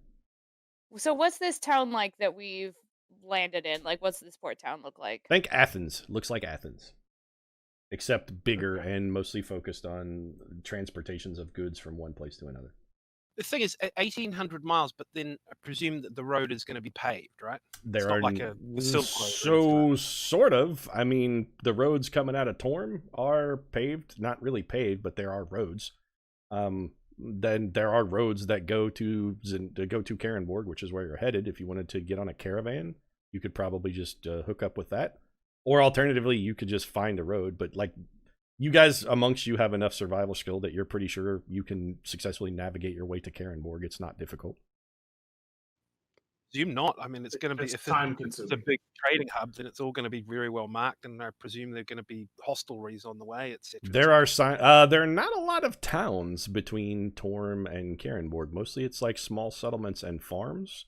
So what's this town like that we've landed in? Like, what's this port town look like? Think Athens. Looks like Athens, except bigger and mostly focused on transportations of goods from one place to another. The thing is, 1,800 miles, but then I presume that the road is going to be paved, right? There not are like a Silk Road or so anything. sort of. I mean, the roads coming out of Torm are paved, not really paved, but there are roads. Then there are roads that go to Karenborg, which is where you're headed. If you wanted to get on a caravan, you could probably just hook up with that, or alternatively, you could just find a road. But like, you guys amongst you have enough survival skill that you're pretty sure you can successfully navigate your way to Karenborg. It's not difficult. Presume not. I mean, it's going to be It's if time it's a consuming. big trading hub, then it's all going to be very well marked, and I presume there are going to be hostelries on the way, etc. There are there are not a lot of towns between Torm and Karenborg. Mostly, it's like small settlements and farms.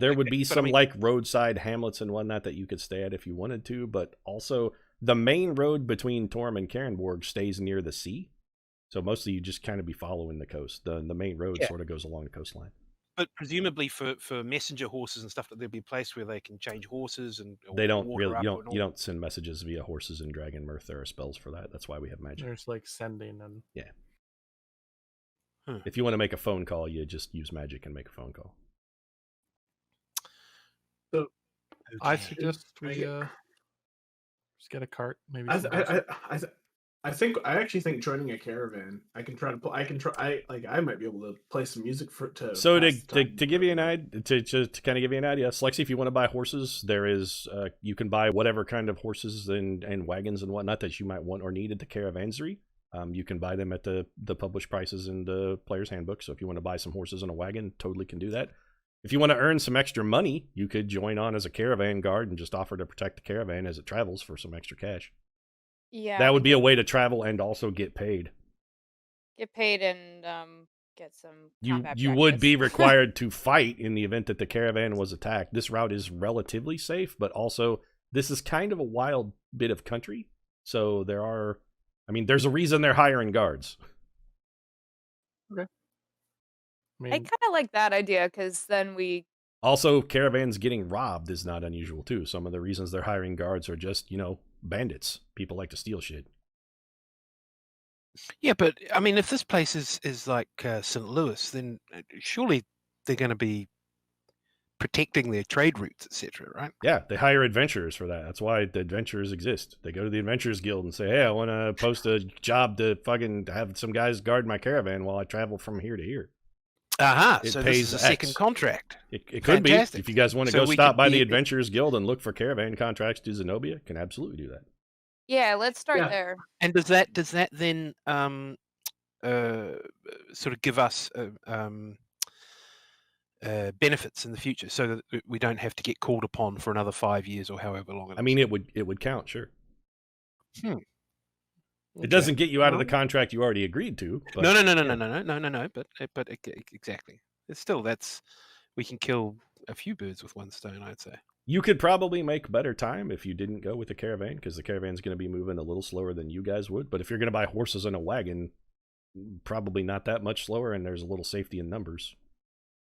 There would be some like roadside hamlets and whatnot that you could stay at if you wanted to, but also the main road between Torm and Karenborg stays near the sea, so mostly you just kind of be following the coast. The main road sort of goes along the coastline. But presumably for messenger horses and stuff, that there'll be a place where they can change horses and they don't really you don't send messages via horses in Dragonmyrth. There are spells for that. That's why we have magic. There's like sending and If you want to make a phone call, you just use magic and make a phone call. So I suggest we just get a cart. Maybe I actually think joining a caravan. I might be able to play some music to. So to pass the time. give you an idea, to kind of give you an idea, Slexy, if you want to buy horses, there is you can buy whatever kind of horses and wagons and whatnot that you might want or need at the caravansary. You can buy them at the published prices in the player's handbook. So if you want to buy some horses and a wagon, totally can do that. If you want to earn some extra money, you could join on as a caravan guard and just offer to protect the caravan as it travels for some extra cash. Yeah. That would be a way to travel and also get paid. Get paid and get some combat You would practice. be required to fight in the event that the caravan was attacked. This route is relatively safe, but also this is kind of a wild bit of country. So there's a reason they're hiring guards. Okay. I I mean, kind of like that idea because then we. Also, caravans getting robbed is not unusual too. Some of the reasons they're hiring guards are just, bandits. People like to steal shit. Yeah, but I mean, if this place is like St. Louis, then surely they're going to be protecting their trade routes, etc., right? Yeah, they hire adventurers for that. That's why the adventurers exist. They go to the Adventurers Guild and say, hey, I want to post a job to fucking have some guys guard my caravan while I travel from here to here. Aha, It so pays this is a second X. Contract. It could be. Fantastic. If you guys want to So go we stop could by be- the Adventurers Guild and look for caravan contracts to Zenobia, can absolutely do that. Yeah, let's start Yeah. there. And does that then sort of give us benefits in the future, so that we don't have to get called upon for another 5 years or however long? I mean, it would count, sure. Okay. It doesn't get you out of the Well- contract you already agreed to. But No. yeah. But exactly. It's still we can kill a few birds with one stone, I'd say. You could probably make better time if you didn't go with the caravan, because the caravan's going to be moving a little slower than you guys would. But if you're going to buy horses and a wagon, probably not that much slower, and there's a little safety in numbers.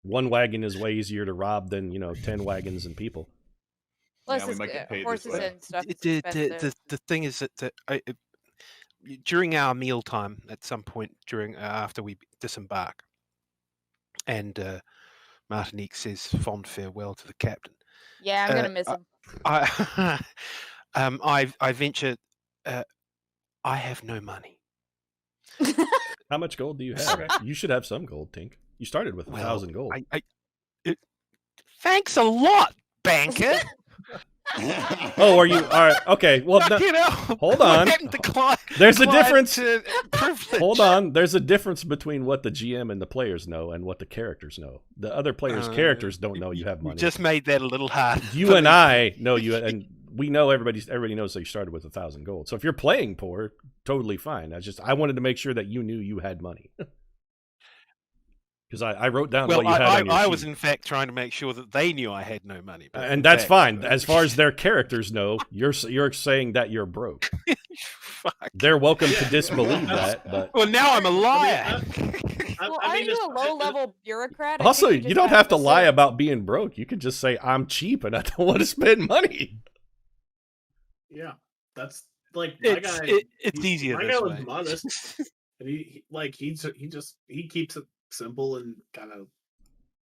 One wagon is way easier to rob than 10 wagons and people. Plus, Yeah, we might get paid this horses way. and stuff. Is The expensive. thing is that during our mealtime, at some point after we disembark, and Martinique says fond farewell to the captain. Yeah, I'm gonna miss him. I venture. I have no money. How much gold do you have? You should have some gold, Tink. You started with 1,000 gold. Thanks a lot, banker. Oh, are you? All right. Okay. Well, hold on. There's a difference. Hold on. There's a difference between what the GM and the players know and what the characters know. The other players' characters don't know you have money. You just made that a little hard. You and I know you, and we know everybody knows that you started with 1,000 gold. So if you're playing poor, totally fine. I wanted to make sure that you knew you had money. Because I wrote down what you had on your I sheet. was in fact trying to make sure that they knew I had no money. And that's fine. As far as their characters know, you're saying that you're broke. Fuck. They're welcome to disbelieve that. But well, now I'm a liar. Well, are you a low-level bureaucrat? Also, you don't have to lie about being broke. You could just say, I'm cheap and I don't want to spend money. Yeah, that's like my guy. It's easier. My this guy was way. modest, and he keeps it simple and kind of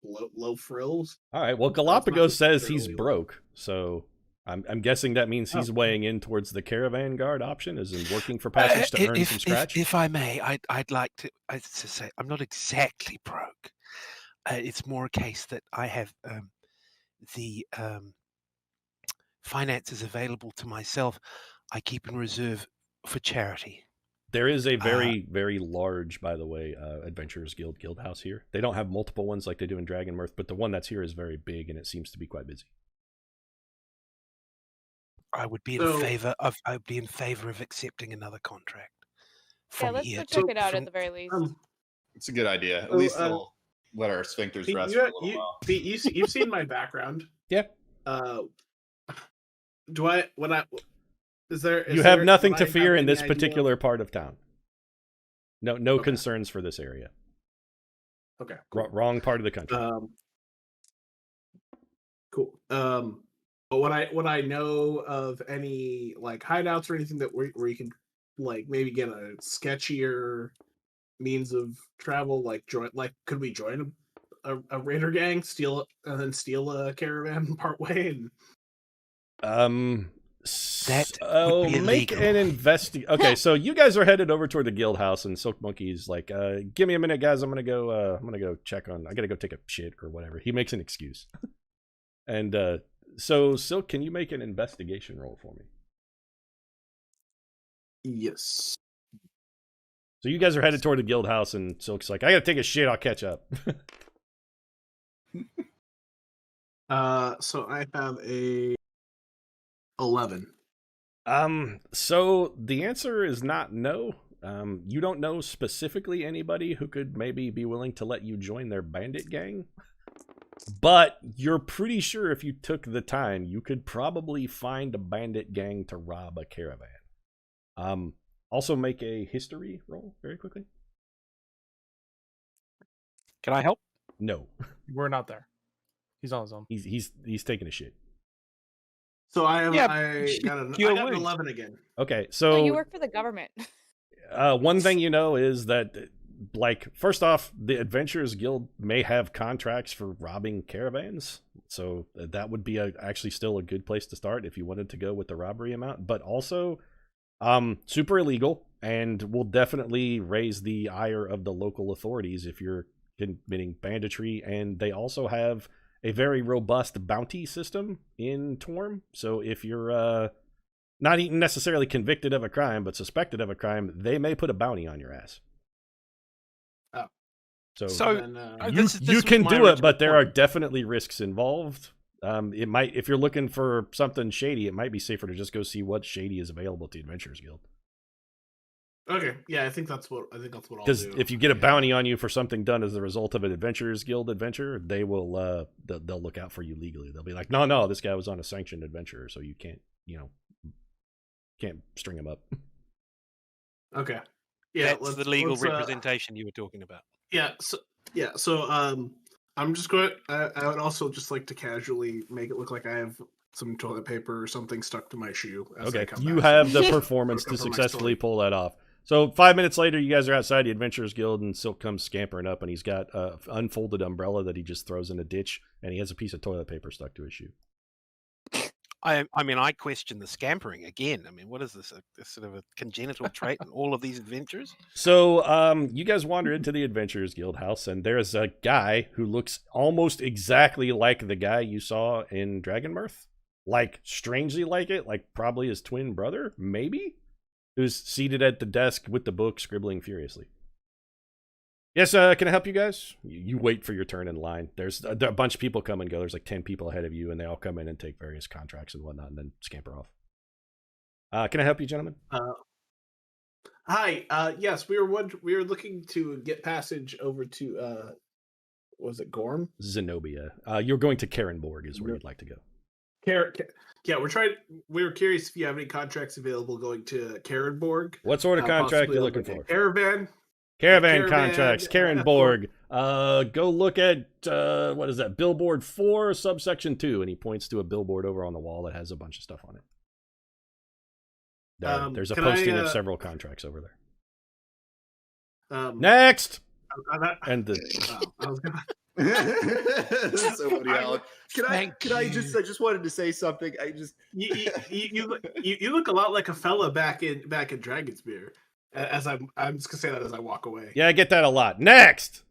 low frills. All right. Well, Galapagos says he's broke, so I'm guessing that means he's weighing in towards the caravan guard option, as in working for passage to earn from scratch. If I may, I'd like to say I'm not exactly broke. It's more a case that I have the finances available to myself. I keep in reserve for charity. There is a very, very large, by the way, Adventurers Guild house here. They don't have multiple ones like they do in Dragonmyrth, but the one that's here is very big, and it seems to be quite busy. I would be in favor of accepting another contract. Yeah, let's go check it out at the very least. It's a good idea. At least they'll let our sphincters rest for a little while. Pete, you've seen my background. Yeah. You have nothing to fear in this particular part of town. No concerns for this area. Okay. Cool. Wrong part of the country. Cool. But what I know of any like hideouts or anything that where you can like maybe get a sketchier means of travel, like could we join a raider gang, steal a caravan part way and make an investigation. Okay, so you guys are headed over toward the guild house, and Silk Monkey's like, "Give me a minute, guys. I'm gonna go check on. I gotta go take a shit or whatever." He makes an excuse, and so Silk, can you make an investigation roll for me? Yes. So you guys are headed toward the guild house, and Silk's like, "I gotta take a shit. I'll catch up." So I have a 11. So the answer is not no. You don't know specifically anybody who could maybe be willing to let you join their bandit gang, but you're pretty sure if you took the time, you could probably find a bandit gang to rob a caravan. Also make a history roll very quickly. Can I help? No. We're not there. He's on his own. He's taking a shit. So I got an 11 again. Okay, so you work for the government. One thing you know is that, like, first off, the Adventurers Guild may have contracts for robbing caravans, so that would be actually still a good place to start if you wanted to go with the robbery amount. But also, super illegal, and will definitely raise the ire of the local authorities if you're committing banditry. And they also have a very robust bounty system in Torm. So if you're not even necessarily convicted of a crime, but suspected of a crime, they may put a bounty on your ass. Oh. So then, you can do it, but there are definitely risks involved. It might, if you're looking for something shady, it might be safer to just go see what shady is available at the Adventurers Guild. Okay, yeah, I think that's what I'll do. Because if you get a bounty on you for something done as a result of an Adventurers Guild adventure, they will they'll look out for you legally. They'll be like, no, this guy was on a sanctioned adventure, so you can't string him up. Okay, yeah, that's the legal representation you were talking about. So I'm just going. I would also just like to casually make it look like I have some toilet paper or something stuck to my shoe. Okay, you have the performance to successfully pull that off. So 5 minutes later, you guys are outside the Adventurers Guild, and Silk comes scampering up, and he's got an unfolded umbrella that he just throws in a ditch, and he has a piece of toilet paper stuck to his shoe. I mean, I question the scampering again. I mean, what is this? A sort of a congenital trait in all of these adventures? So, you guys wander into the Adventurers Guild house, and there's a guy who looks almost exactly like the guy you saw in Dragonmyrth. Like, strangely like it, like probably his twin brother, maybe? Who's seated at the desk with the book, scribbling furiously. Yes, can I help you guys? You wait for your turn in line. There's a bunch of people come and go. There's like 10 people ahead of you, and they all come in and take various contracts and whatnot, and then scamper off. Can I help you, gentlemen? Hi. Yes, we were looking to get passage over to was it Gorm? Zenobia. You're going to Karenborg is where you'd like to go. Yeah, we were curious if you have any contracts available going to Karenborg. What sort of contract possibly you on, looking like, for? Caravan. Caravan contracts, Karenborg. Go look at, what is that, Billboard 4, subsection 2, and he points to a billboard over on the wall that has a bunch of stuff on it. There's a posting of several contracts over there. Next! And I was gonna... That's so funny, Alan. I just wanted to say something. You look a lot like a fella back in Dragonsmere. As I'm just gonna say that as I walk away. Yeah, I get that a lot. Next.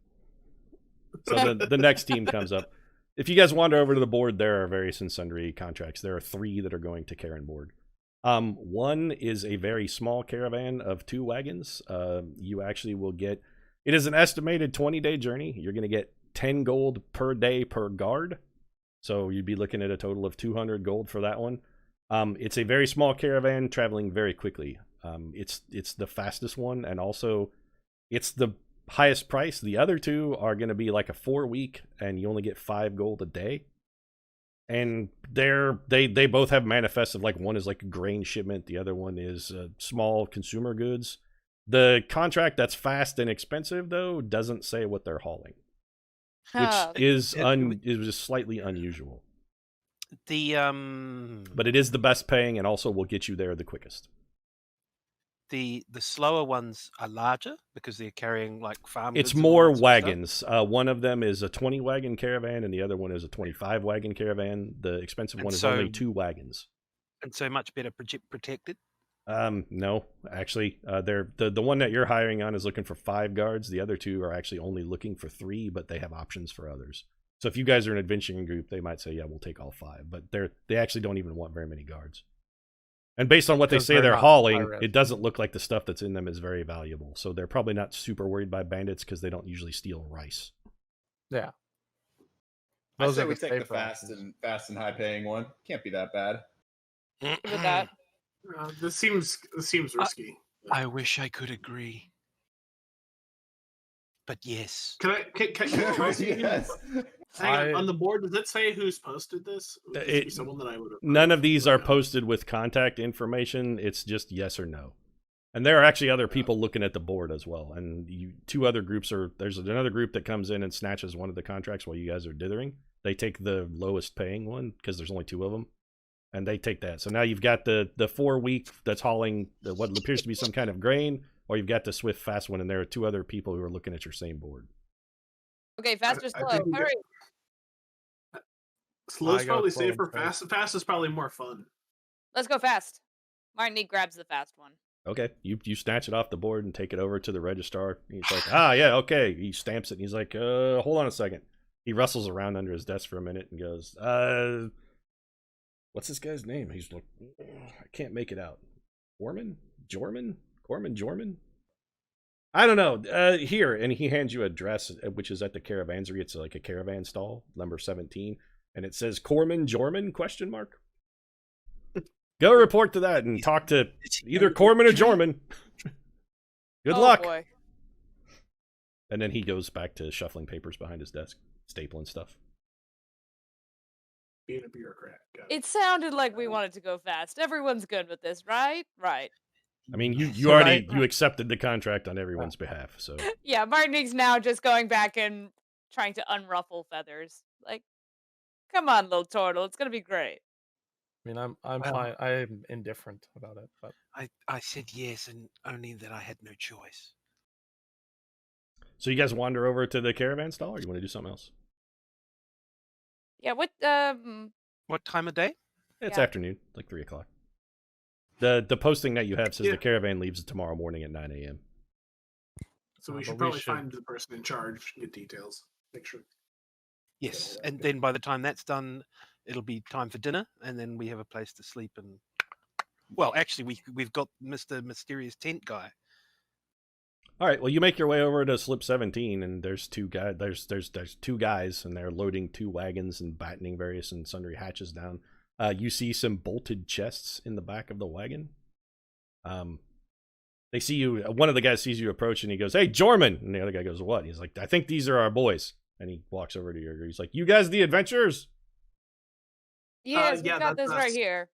So the next team comes up. If you guys wander over to the board, there are various and sundry contracts. There are 3 that are going to Karenborg. One is a very small caravan of 2 wagons. You actually will get. It is an estimated 20-day journey. You're going to get 10 gold per day per guard. So you'd be looking at a total of 200 gold for that one. It's a very small caravan traveling very quickly. It's the fastest one, and also it's the highest price. The other 2 are going to be like a 4-week, and you only get 5 gold a day. And they both have manifests of, like, one is like a grain shipment, the other one is small consumer goods. The contract that's fast and expensive, though, doesn't say what they're hauling, which is slightly unusual. But it is the best paying, and also will get you there the quickest. The slower ones are larger because they're carrying like farm. It's more wagons. One of them is a 20 wagon caravan, and the other one is a 25 wagon caravan. The expensive one is only 2 wagons. And so much better protected. No, actually, they're the one that you're hiring on is looking for 5 guards. The other 2 are actually only looking for 3, but they have options for others. So if you guys are an adventuring group, they might say, "Yeah, we'll take all 5," but they actually don't even want very many guards. And based on what they say they're hauling, it doesn't look like the stuff that's in them is very valuable. So they're probably not super worried by bandits because they don't usually steal rice. Yeah. I say we take the fast and high paying one. Can't be that bad. With that. This seems risky. I wish I could agree. But yes. Can I see yes. Hang on the board, does it say who's posted this? Someone that I would have. None of these are posted with contact information. It's just yes or no. And there are actually other people looking at the board as well. And 2 other groups there's another group that comes in and snatches one of the contracts while you guys are dithering. They take the lowest paying one because there's only 2 of them. And they take that. So now you've got the 4-week that's hauling what appears to be some kind of grain, or you've got the swift fast one, and there are 2 other people who are looking at your same board. Okay, fast or slow? Hurry. Slow's probably safer. Fast is probably more fun. Let's go fast. Martin grabs the fast one. Okay, you snatch it off the board and take it over to the registrar. He's like, yeah, okay. He stamps it, and he's like, hold on a second. He rustles around under his desk for a minute and goes, what's this guy's name? He's like, I can't make it out. Corman? Jorman? I don't know. Here, and he hands you a dress, which is at the caravansary. It's like a caravan stall, number 17. And it says Corman Jorman, ? Go report to that and talk to either Corman or Jorman. Good luck. Boy. And then he goes back to shuffling papers behind his desk, stapling stuff. Being a bureaucrat. It sounded like we wanted to go fast. Everyone's good with this, right? Right. I mean, you already accepted the contract on everyone's behalf, so. Yeah, Martinique's now just going back and trying to unruffle feathers. Like, come on, little turtle, it's gonna be great. I mean, I'm Well- fine. I'm indifferent about it, but I said yes, and only that I had no choice. So you guys wander over to the caravan stall, or you want to do something else? Yeah, what What time of day? It's Yeah. afternoon, like 3 o'clock. The posting that you have says Yeah. the caravan leaves tomorrow morning at 9 a.m. So we but should we probably should- find the person in charge, get details, make sure. Yes, Yeah, and okay. then by the time that's done, it'll be time for dinner, and then we have a place to sleep. And well, actually, we've got Mr. Mysterious Tent Guy. All right. Well, you make your way over to Slip 17, and there's two guys. There's two guys, and they're loading 2 wagons and battening various and sundry hatches down. You see some bolted chests in the back of the wagon. They see you. One of the guys sees you approach, and he goes, "Hey, Jorman!" And the other guy goes, "What?" And he's like, "I think these are our boys." And he walks over to you. He's like, "You guys, the adventurers?" yes, yeah, we got that's this right us. here.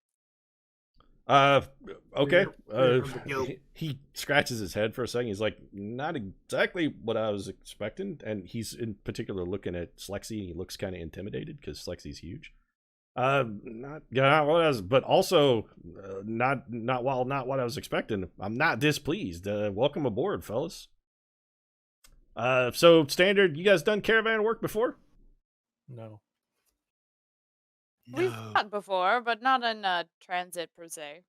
Okay. We're from the guild. He scratches his head for a second. He's like, not exactly what I was expecting. And he's in particular looking at Slexy, and he looks kind of intimidated because Slexy's huge. Not what I was, but also not what I was expecting. I'm not displeased. Welcome aboard, fellas. So standard, you guys done caravan work before? no. We've No. done before, but not in transit per se.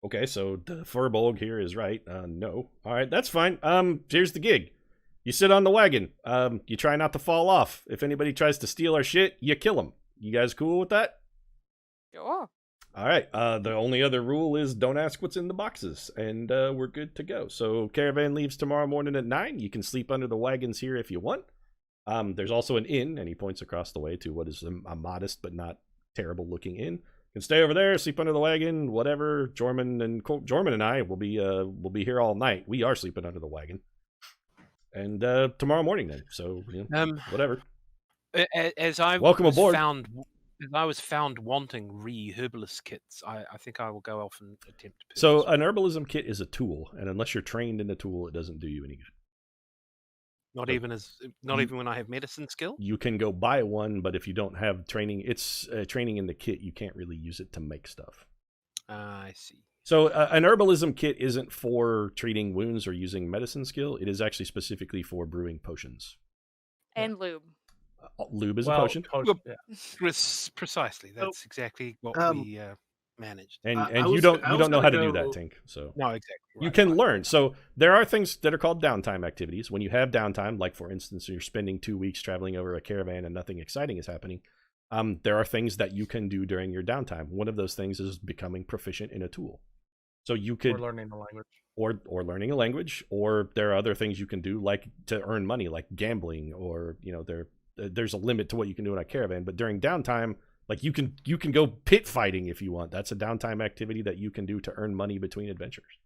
Okay, so the Furbolg here is right. No. All right, that's fine. Here's the gig. You sit on the wagon. You try not to fall off. If anybody tries to steal our shit, you kill them. You guys cool with that? Sure. All right. The only other rule is don't ask what's in the boxes, and we're good to go. So caravan leaves tomorrow morning at 9. You can sleep under the wagons here if you want. There's also an inn, and he points across the way to what is a modest but not terrible looking inn. You can stay over there, sleep under the wagon, whatever. Jorman and I will be here all night. We are sleeping under the wagon, and tomorrow morning then. So whatever. As I Welcome was aboard. as I was found wanting Herbalist Kits, I think I will go off and attempt to purchase So one. an Herbalism Kit is a tool, and unless you're trained in the tool, it doesn't do you any good. Not so even when I have medicine skill. You can go buy one, but if you don't have training, it's training in the kit. You can't really use it to make stuff. I see. So an Herbalism Kit isn't for treating wounds or using medicine skill. It is actually specifically for brewing potions. And lube. Lube is a potion. Well, Yeah. Precisely. That's exactly what we managed. And I and you was- don't I you was don't know how to gonna do that, go- Tink. So No, exactly. you right, can right. learn. So there are things that are called downtime activities. When you have downtime, like for instance, you're spending 2 weeks traveling over a caravan and nothing exciting is happening. There are things that you can do during your downtime. One of those things is becoming proficient in a tool. So you could Or learning the language. or learning a language, or there are other things you can do like to earn money, like gambling, or there's a limit to what you can do in a caravan. But during downtime, like you can go pit fighting if you want. That's a downtime activity that you can do to earn money between adventures.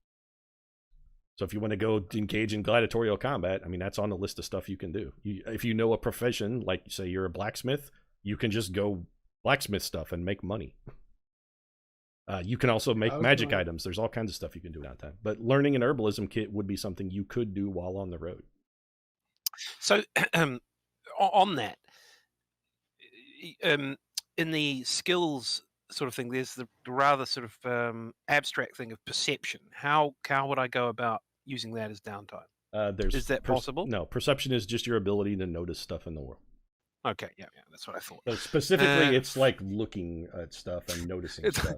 So if you want to go engage in gladiatorial combat, I mean, that's on the list of stuff you can do. If you know a profession, like say you're a blacksmith, you can just go blacksmith stuff and make money. You can also make magic items. There's all kinds of stuff you can do downtime. But learning an herbalism kit would be something you could do while on the road. So on that, in the skills sort of thing, there's the rather sort of abstract thing of perception. How would I go about using that as downtime? Is that possible? No, perception is just your ability to notice stuff in the world. Okay, yeah, that's what I thought. So specifically, it's like looking at stuff and noticing stuff.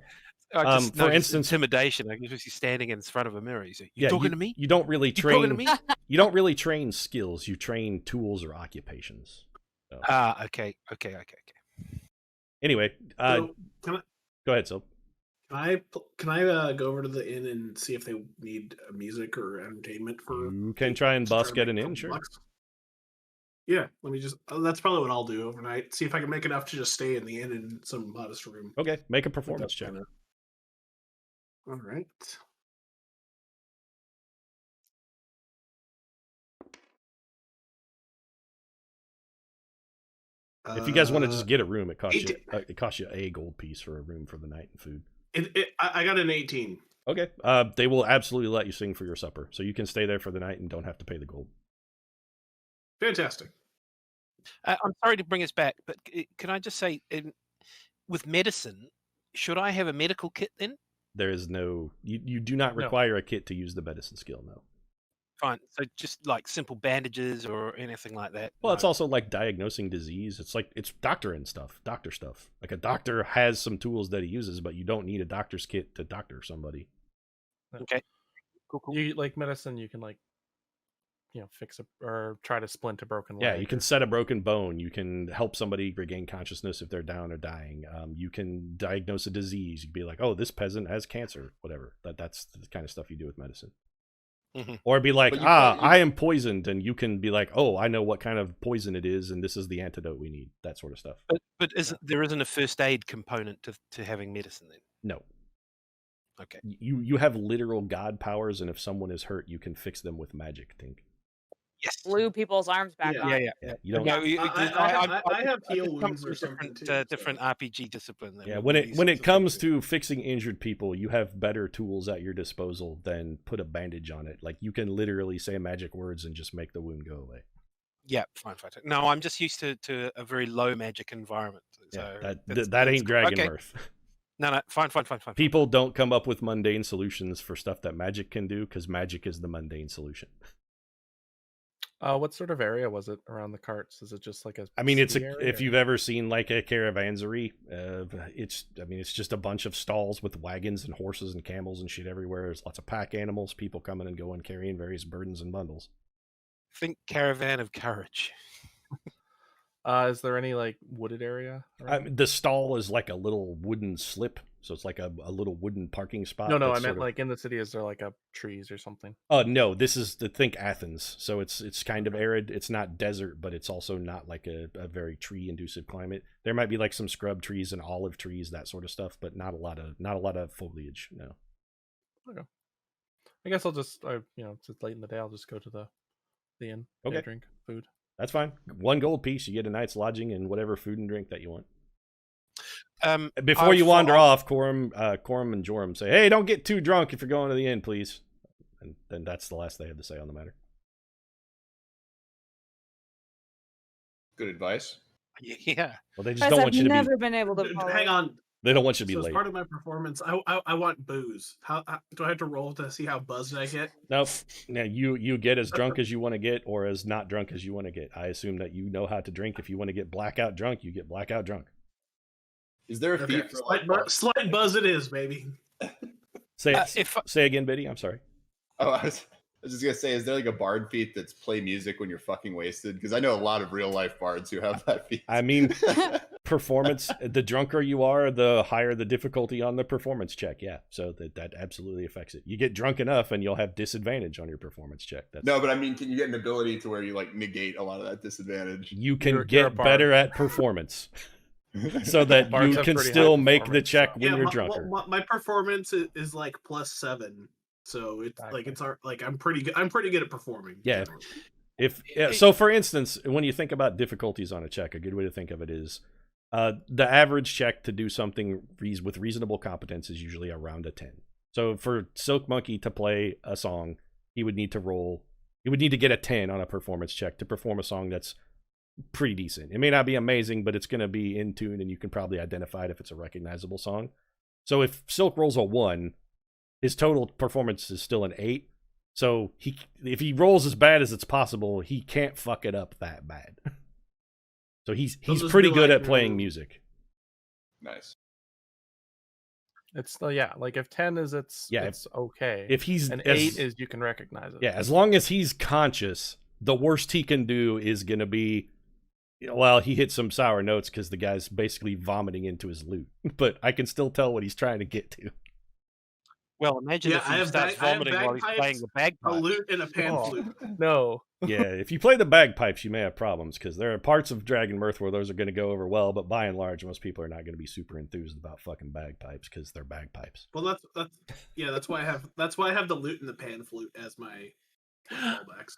I just for instance, intimidation. Like if you're standing in front of a mirror, you say, "You talking to me? You don't really You talking to train. me?" You don't really train skills. You train tools or occupations. So, Okay. anyway, So, go ahead, Sil. can I go over to the inn and see if they need music or entertainment for? You can try and to bust to get make an a inn, couple sure. bucks? Yeah, let me just. That's probably what I'll do overnight. See if I can make enough to just stay in the inn in some modest room. Okay, make a performance check. All right. If you guys want to just get a room, it costs 18. you a gold piece for a room for the night and food. I got an 18. Okay, they will absolutely let you sing for your supper, so you can stay there for the night and don't have to pay the gold. Fantastic. I'm sorry to bring us back, but can I just say, with medicine, should I have a medical kit then? There is no. You do not No. require a kit to use the medicine skill. No. Fine. So just like simple bandages or anything like that. Well, it's No. also like diagnosing disease. It's like it's doctor stuff. Like a doctor has some tools that he uses, but you don't need a doctor's kit to doctor somebody. Okay. Cool. You like medicine, you can like, fix or try to splint a broken leg. Yeah, you can set a broken bone. You can help somebody regain consciousness if they're down or dying. You can diagnose a disease. You can be like, oh, this peasant has cancer, whatever. That's the kind of stuff you do with medicine. Mm-hmm. Or be like, But you I am poisoned, and you can be like, oh, I know what kind of poison it is, and this is the antidote we need. That sort of stuff. But there isn't a first aid component to having medicine then? No. Okay. You have literal god powers, and if someone is hurt, you can fix them with magic, Tink. Yes. Glue people's arms back Yeah. on. Yeah, you don't. No, I have heal come wounds from or a something different, too. So. different RPG discipline. than Yeah, what when these it sorts of comes things do. to fixing injured people, you have better tools at your disposal than put a bandage on it. Like you can literally say magic words and just make the wound go away. Yeah, fine. No, I'm just used to a very low magic environment. So Yeah, that's that ain't cool. Okay. Dragonmyrth. No, fine. People don't come up with mundane solutions for stuff that magic can do because magic is the mundane solution. What sort of area was it around the carts? Is it just like a? I mean, city area, if you've ever seen like a caravanserai, it's just a bunch of stalls with wagons and horses and camels and shit everywhere. There's lots of pack animals, people coming and going, carrying various burdens and bundles. Think caravan of courage. Is there any like wooded area? around? The stall is like a little wooden slip, so it's like a little wooden parking spot. No, I that's meant sort of- like in the city. Is there like a trees or something? Oh no, this is think Athens, so it's kind of arid. It's not desert, but it's also not like a very tree-inducive climate. There might be like some scrub trees and olive trees, that sort of stuff, but not a lot of foliage. No. Okay. I guess I'll just, it's late in the day. I'll just go to the inn. Okay. Get a drink, food. That's fine. 1 gold piece, you get a night's lodging and whatever food and drink that you want. Before you wander off, Corum and Joram say, "Hey, don't get too drunk if you're going to the inn, please." And then that's the last they have to say on the matter. Good advice. Yeah. Well, they just Guys, don't I've want you to never be. been able to follow. Hang on. They don't want you to be So as late. part of my performance, I want booze. How do I have to roll to see how buzzed I get? Nope. Now you get as drunk as you want to get, or as not drunk as you want to get. I assume that you know how to drink. If you want to get blackout drunk, you get blackout drunk. Is there a Okay, feat for like? slight buzz it is, baby. Say again, Biddy. I'm sorry. Oh, I was just gonna say, is there like a bard feat that's play music when you're fucking wasted? Because I know a lot of real life bards who have that feat. I mean, performance. The drunker you are, the higher the difficulty on the performance check. Yeah, so that absolutely affects it. You get drunk enough, and you'll have disadvantage on your performance check. No, but I mean, can you get an ability to where you like negate a lot of that disadvantage? You can You're a get bard. better at performance, so that Bards you have can pretty high still make the performance, check so- when you're drunker. My performance is like +7, so it's Okay. like like I'm pretty good. I'm pretty good at performing. Yeah. generally. So, for instance, when you think about difficulties on a check, a good way to think of it is the average check to do something with reasonable competence is usually around a 10. So for Silk Monkey to play a song, he would need to get a 10 on a performance check to perform a song that's pretty decent. It may not be amazing, but it's going to be in tune, and you can probably identify it if it's a recognizable song. So if Silk rolls a 1, his total performance is still an 8. So if he rolls as bad as it's possible, he can't fuck it up that bad. So he's just pretty be good like, at playing music. Nice. It's like if 10 is it's okay. If he's and 8 is you can recognize it. Yeah, as long as he's conscious, the worst he can do is gonna be, well, he hit some sour notes because the guy's basically vomiting into his loot. But I can still tell what he's trying to get to. Well, imagine Yeah, if I he have starts bag- I have vomiting while he's bagpipes, playing the bagpipes. A lute and a pan Oh. flute. No. Yeah, if you play the bagpipes, you may have problems because there are parts of Dragonmyrth where those are going to go over well, but by and large, most people are not going to be super enthused about fucking bagpipes because they're bagpipes. Well, that's why I have the lute and the pan flute as my callbacks.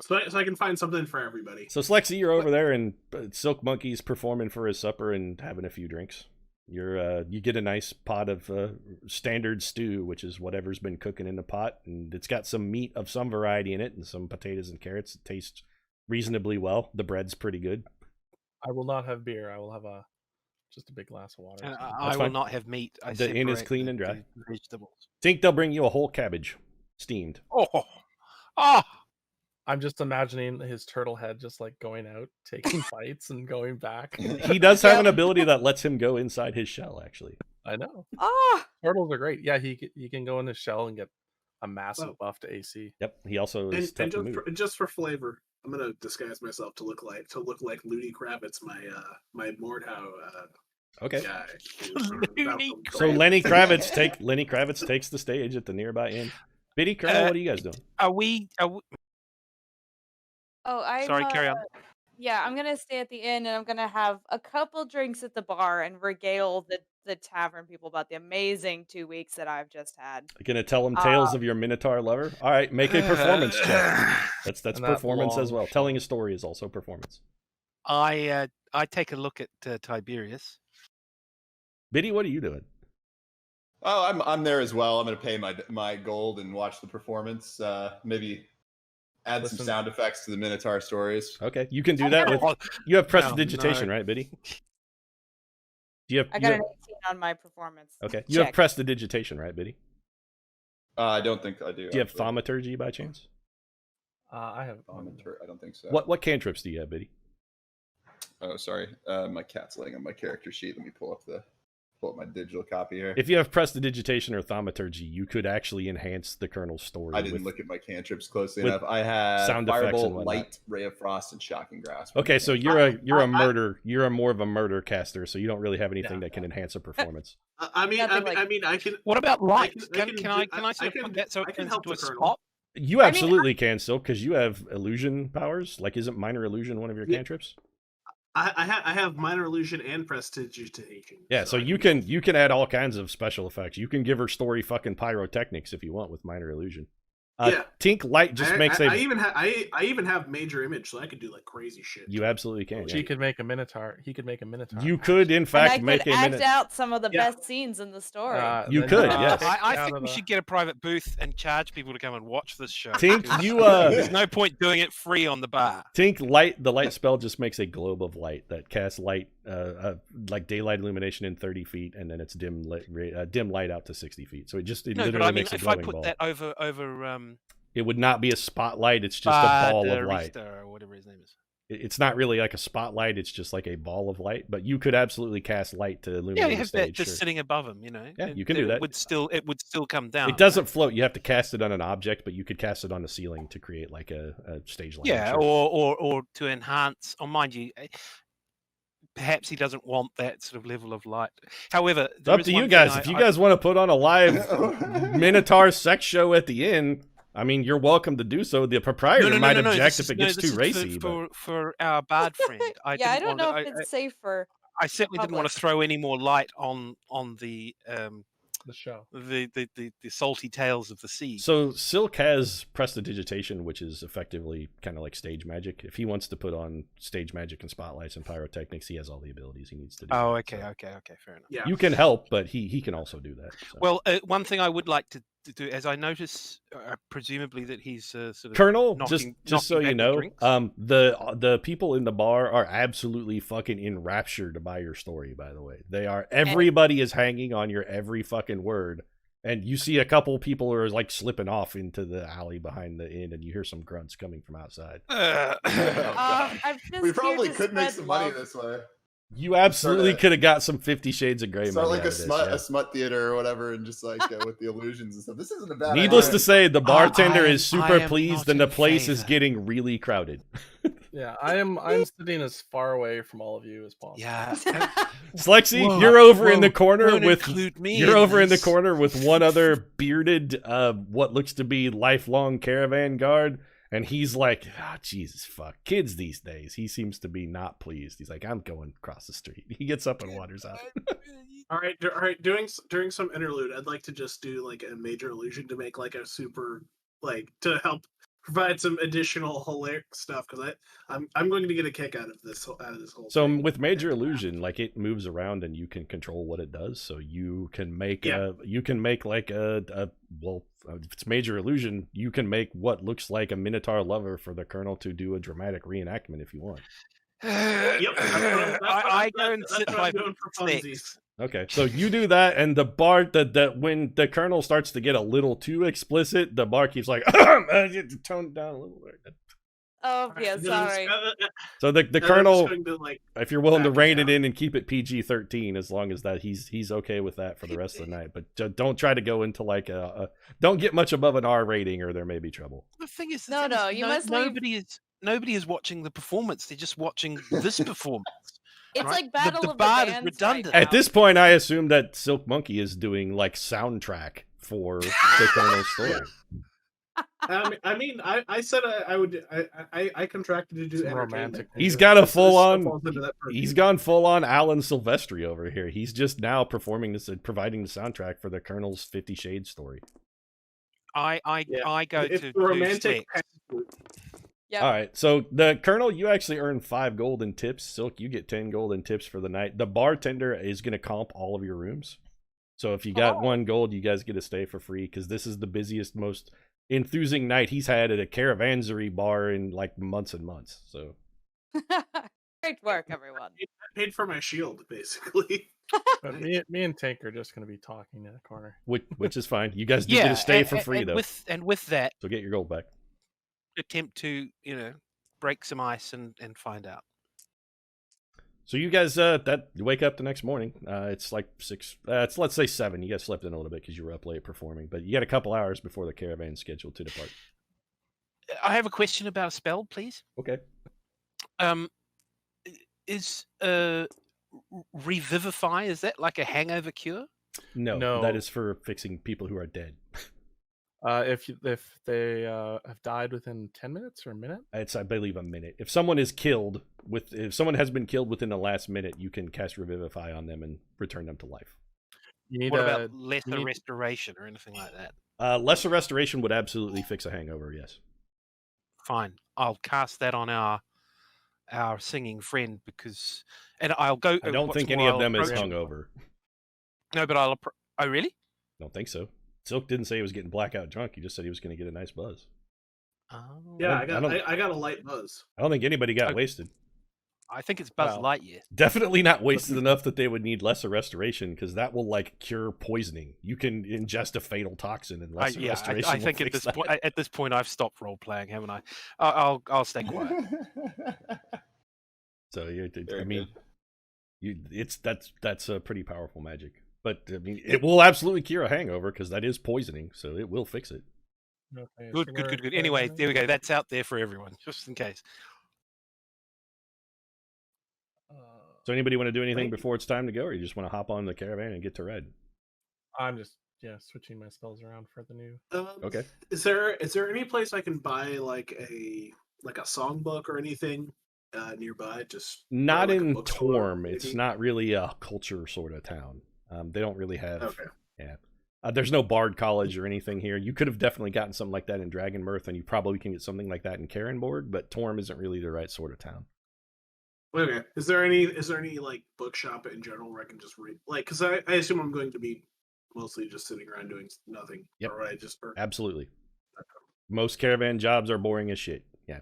So I can find something for everybody. So Slexy, you're over there, and Silk Monkey's performing for his supper and having a few drinks. You get a nice pot of standard stew, which is whatever's been cooking in the pot, and it's got some meat of some variety in it and some potatoes and carrots. It tastes reasonably well. The bread's pretty good. I will not have beer. I will have a Just a big glass of water. And or something. I will fine. not have meat. I The inn is separate clean and dry. the vegetables. Think they'll bring you a whole cabbage, steamed. Oh! I'm just imagining his turtle head just like going out, taking bites, and going back. He does have an ability that lets him go inside his shell, actually. I know. Ah, Turtles are great. Yeah, he can go in his shell and get a massive buff to AC. Yep, he also is tough And to move. just for flavor, I'm gonna disguise myself to look like Looney Kravitz, my Mordhau Okay. guy. Looney So Lenny Kravitz takes the stage at the nearby inn. Biddy, Colonel, what are you guys doing? Are we oh, I'm sorry, carry on. Yeah, I'm gonna stay at the inn and I'm gonna have a couple drinks at the bar and regale the tavern people about the amazing 2 weeks that I've just had. Gonna tell them tales of your Minotaur lover? All right, make a performance check. That's And that performance as long well. Telling a story is also performance. I take a look at Tiberius. Biddy, what are you doing? Oh, I'm there as well. I'm going to pay my gold and watch the performance. Maybe add some Listen. sound effects to the Minotaur stories. Okay, you can do that with. You have prestidigitation, right, Biddy? Do you have? I got an 18 on my performance. Okay, you have Check. prestidigitation, right, Biddy? I don't think I do. Do you have actually. thaumaturgy by chance? I have. I don't think so. What cantrips do you have, Biddy? Oh, sorry. My cat's laying on my character sheet. Let me pull up my digital copy here. If you have prestidigitation or thaumaturgy, you could actually enhance the Colonel's story. I didn't with... look at my cantrips closely with enough. I have sound effects and Firebolt, whatnot. Light, Ray of Frost, and Shocking Grasp. Okay, so you're a murder. You're a more of a murder caster, so you don't really have anything that can enhance a performance. I Nothing mean, I can. What about light? I Can I sort of put that so I it can turns help into the a Colonel. spot? You absolutely can, Silk, because you have illusion powers. Like, isn't minor illusion one of your Yeah. cantrips? I have minor illusion and prestidigitation. Yeah, so you can add all kinds of special effects. You can give her story fucking pyrotechnics if you want with minor illusion. Yeah. Tink light just makes I even have major image, so I could do like crazy shit. You absolutely can. She Yeah. could make a Minotaur. He could make a Minotaur. You could, in And fact, I make could a act minute. out some of the Yeah. best scenes in the story. You then could, get yes. kicked I out think of we the- should get a private booth and charge people to come and watch this show. Tink, because you There's no point doing it free on the bar. Tink light. The light spell just makes a globe of light that casts light, like daylight illumination in 30 feet, and then it's dim light out to 60 feet. So it No, literally but I mean, makes a if I glowing put ball. that over It would not be a spotlight. It's just a ball of light. Richter or whatever his name is. It's not really like a spotlight. It's just like a ball of light. But you could absolutely cast light to illuminate Yeah, you the have that stage. just Sure. sitting above him, you know. Yeah, and you can do that. It would still come down. It doesn't float. You have to cast it on an object, but you could cast it on the ceiling to create like a stage light. Yeah, Sure. or to enhance. Or mind you, perhaps he doesn't want that sort of level of light. However, It's up to you guys. If you guys want to put on a live Minotaur sex show at the inn, I mean, you're welcome to do so. The proprietor might object if it gets too racy. For our bard friend, Yeah, I don't know if it's safe for. I certainly didn't want to throw any more light on the show. the salty tales of the sea. So Silk has prestidigitation, which is effectively kind of like stage magic. If he wants to put on stage magic and spotlights and pyrotechnics, he has all the abilities he needs to do. Oh, that, okay, so. okay, fair enough. Yeah. You can help, but he can also do that. So. Well, one thing I would like to do, as I notice, presumably that he's sort of Colonel, knocking just so you back the know, drinks. the people in the bar are absolutely fucking enraptured by your story. By the way, they are. Everybody is hanging on your every fucking word. And you see a couple people are like slipping off into the alley behind the inn, and you hear some grunts coming from outside. I'm just We here probably to could make spread some money love. this way. You absolutely Sorta- could have got some 50 Shades of Grey Start money like out of this, a smut theater or whatever, and just like with the illusions and stuff. This isn't a bad. Needless idea. to say, the bartender is I super am pleased, not and the in place is favor. getting really crowded. Yeah, I'm sitting as far away from all of you as possible. Yeah. Slexy, Whoa, you're over in the whoa, corner don't with include me you're in over in the this. corner with one other bearded, what looks to be lifelong caravan guard, and he's like, Jesus fuck, kids these days. He seems to be not pleased. He's like, I'm going across the street. He gets up and wanders out. All right. During some interlude, I'd like to just do like a major illusion to make like a super like to help provide some additional hilarious stuff because I'm going to get a kick out of this whole So thing. with major illusion, like it moves around and you can control what it does. So you can make like well, if it's major illusion, you can make what looks like a Minotaur lover for the Colonel to do a dramatic reenactment if you want. Yep. I go and sit what by I'm doing for funsies. six. Okay, so you do that, and the bar, when the colonel starts to get a little too explicit, the bar keeps like, tone it down a little bit. Oh, yeah, sorry. So the I'm just colonel, going to, like, if you're willing to back it rein it down. in and keep it PG-13, as long as that he's okay with that for the rest of the night, but don't try to go into like don't get much above an R rating, or there may be trouble. The thing is, No, you must leave. nobody is watching the performance. They're just watching this performance. It's right? like Battle the of the bard is Bands redundant. right At this point, I assume that Silk Monkey is doing like soundtrack for the colonel's story. I said I would. I contracted to do Some entertainment. romantic He's music. got a This full stuff on. falls into that purview. He's gone full on Alan Silvestri over here. He's just now performing this and providing the soundtrack for the Colonel's 50 Shades story. I go It's to the romantic. do Yep. All right, so the Colonel, you actually earn 5 gold in tips. Silk, you get 10 gold in tips for the night. The bartender is going to comp all of your rooms. So if you got 1 gold, you guys get to stay for free, because this is the busiest, most enthusing night he's had at a caravanserai bar in like months and months. So Great work, everyone. I paid for my shield, basically. But me and Tank are just going to be talking in a corner. which is fine. You guys do get to stay for free though. With that, So get your gold back. attempt to break some ice and find out. So you guys that you wake up the next morning. It's like 6. It's let's say 7. You guys slept in a little bit because you were up late performing, but you got a couple hours before the caravan's scheduled to depart. I have a question about a spell, please. Okay. Is revivify, is that like a hangover cure? No, that is for fixing people who are dead. If they have died within 10 minutes or a minute, It's, I believe, a minute. If someone is killed if someone has been killed within the last minute, you can cast Revivify on them and return them to life. you need What about lesser restoration or anything like that? Lesser restoration would absolutely fix a hangover. Yes. Fine, I'll cast that on our singing friend and I'll go. I don't think any of them is hungover. No, but oh really? Don't think so. Silk didn't say he was getting blackout drunk. He just said he was going to get a nice buzz. Oh. Yeah, I got a light buzz. I don't think anybody got wasted. I think it's Buzz Well, Lightyear. Definitely not wasted enough that they would need lesser restoration, because that will like cure poisoning. You can ingest a fatal toxin and lesser restoration. I think at this point I've stopped role playing, haven't I? I'll stay quiet. So Very I mean, good. that's a pretty powerful magic. But I mean, it will absolutely cure a hangover, because that is poisoning, so it will fix it. Okay, Good. Anyway, there we go. That's out there for everyone, just in case. So anybody want to do anything before it's time to go, or you just want to hop on the caravan and get to Red? I'm just switching my spells around for the new. Okay. Is there any place I can buy like a songbook or anything nearby? Just Not like a in bookstore, Torm. maybe? It's not really a culture sort of town. They don't really have. Okay. Yeah. There's no Bard College or anything here. You could have definitely gotten something like that in Dragonmyrth, and you probably can get something like that in Karenborg, but Torm isn't really the right sort of town. Okay. Is there any like bookshop in general where I can just read? Like, because I assume I'm going to be mostly just sitting around doing nothing. Yep. Or Absolutely. Most caravan jobs are boring as shit. Yeah.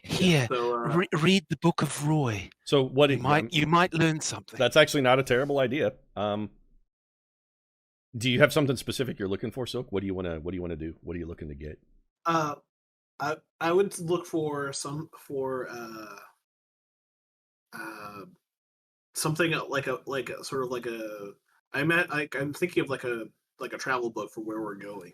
Here, So, read the Book of Roy. So what You might learn something. That's actually not a terrible idea. Do you have something specific you're looking for, Silk? What do you want to do? What are you looking to get? I would look for something like a sort of like a. I'm thinking of like a travel book for where we're going.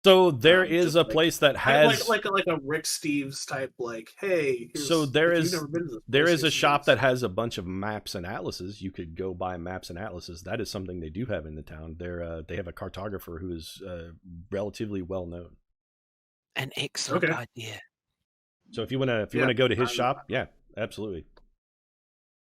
So there is just a like- place that has like a Rick Steves type, like, hey. So there if you've is never been to this there place, is a here's shop some that has a bunch of maps and atlases. You could go buy maps and atlases. That is something they do have in the town. They have a cartographer who is relatively well known. An excellent Okay. idea. So if you wanna go to his shop, yeah, absolutely.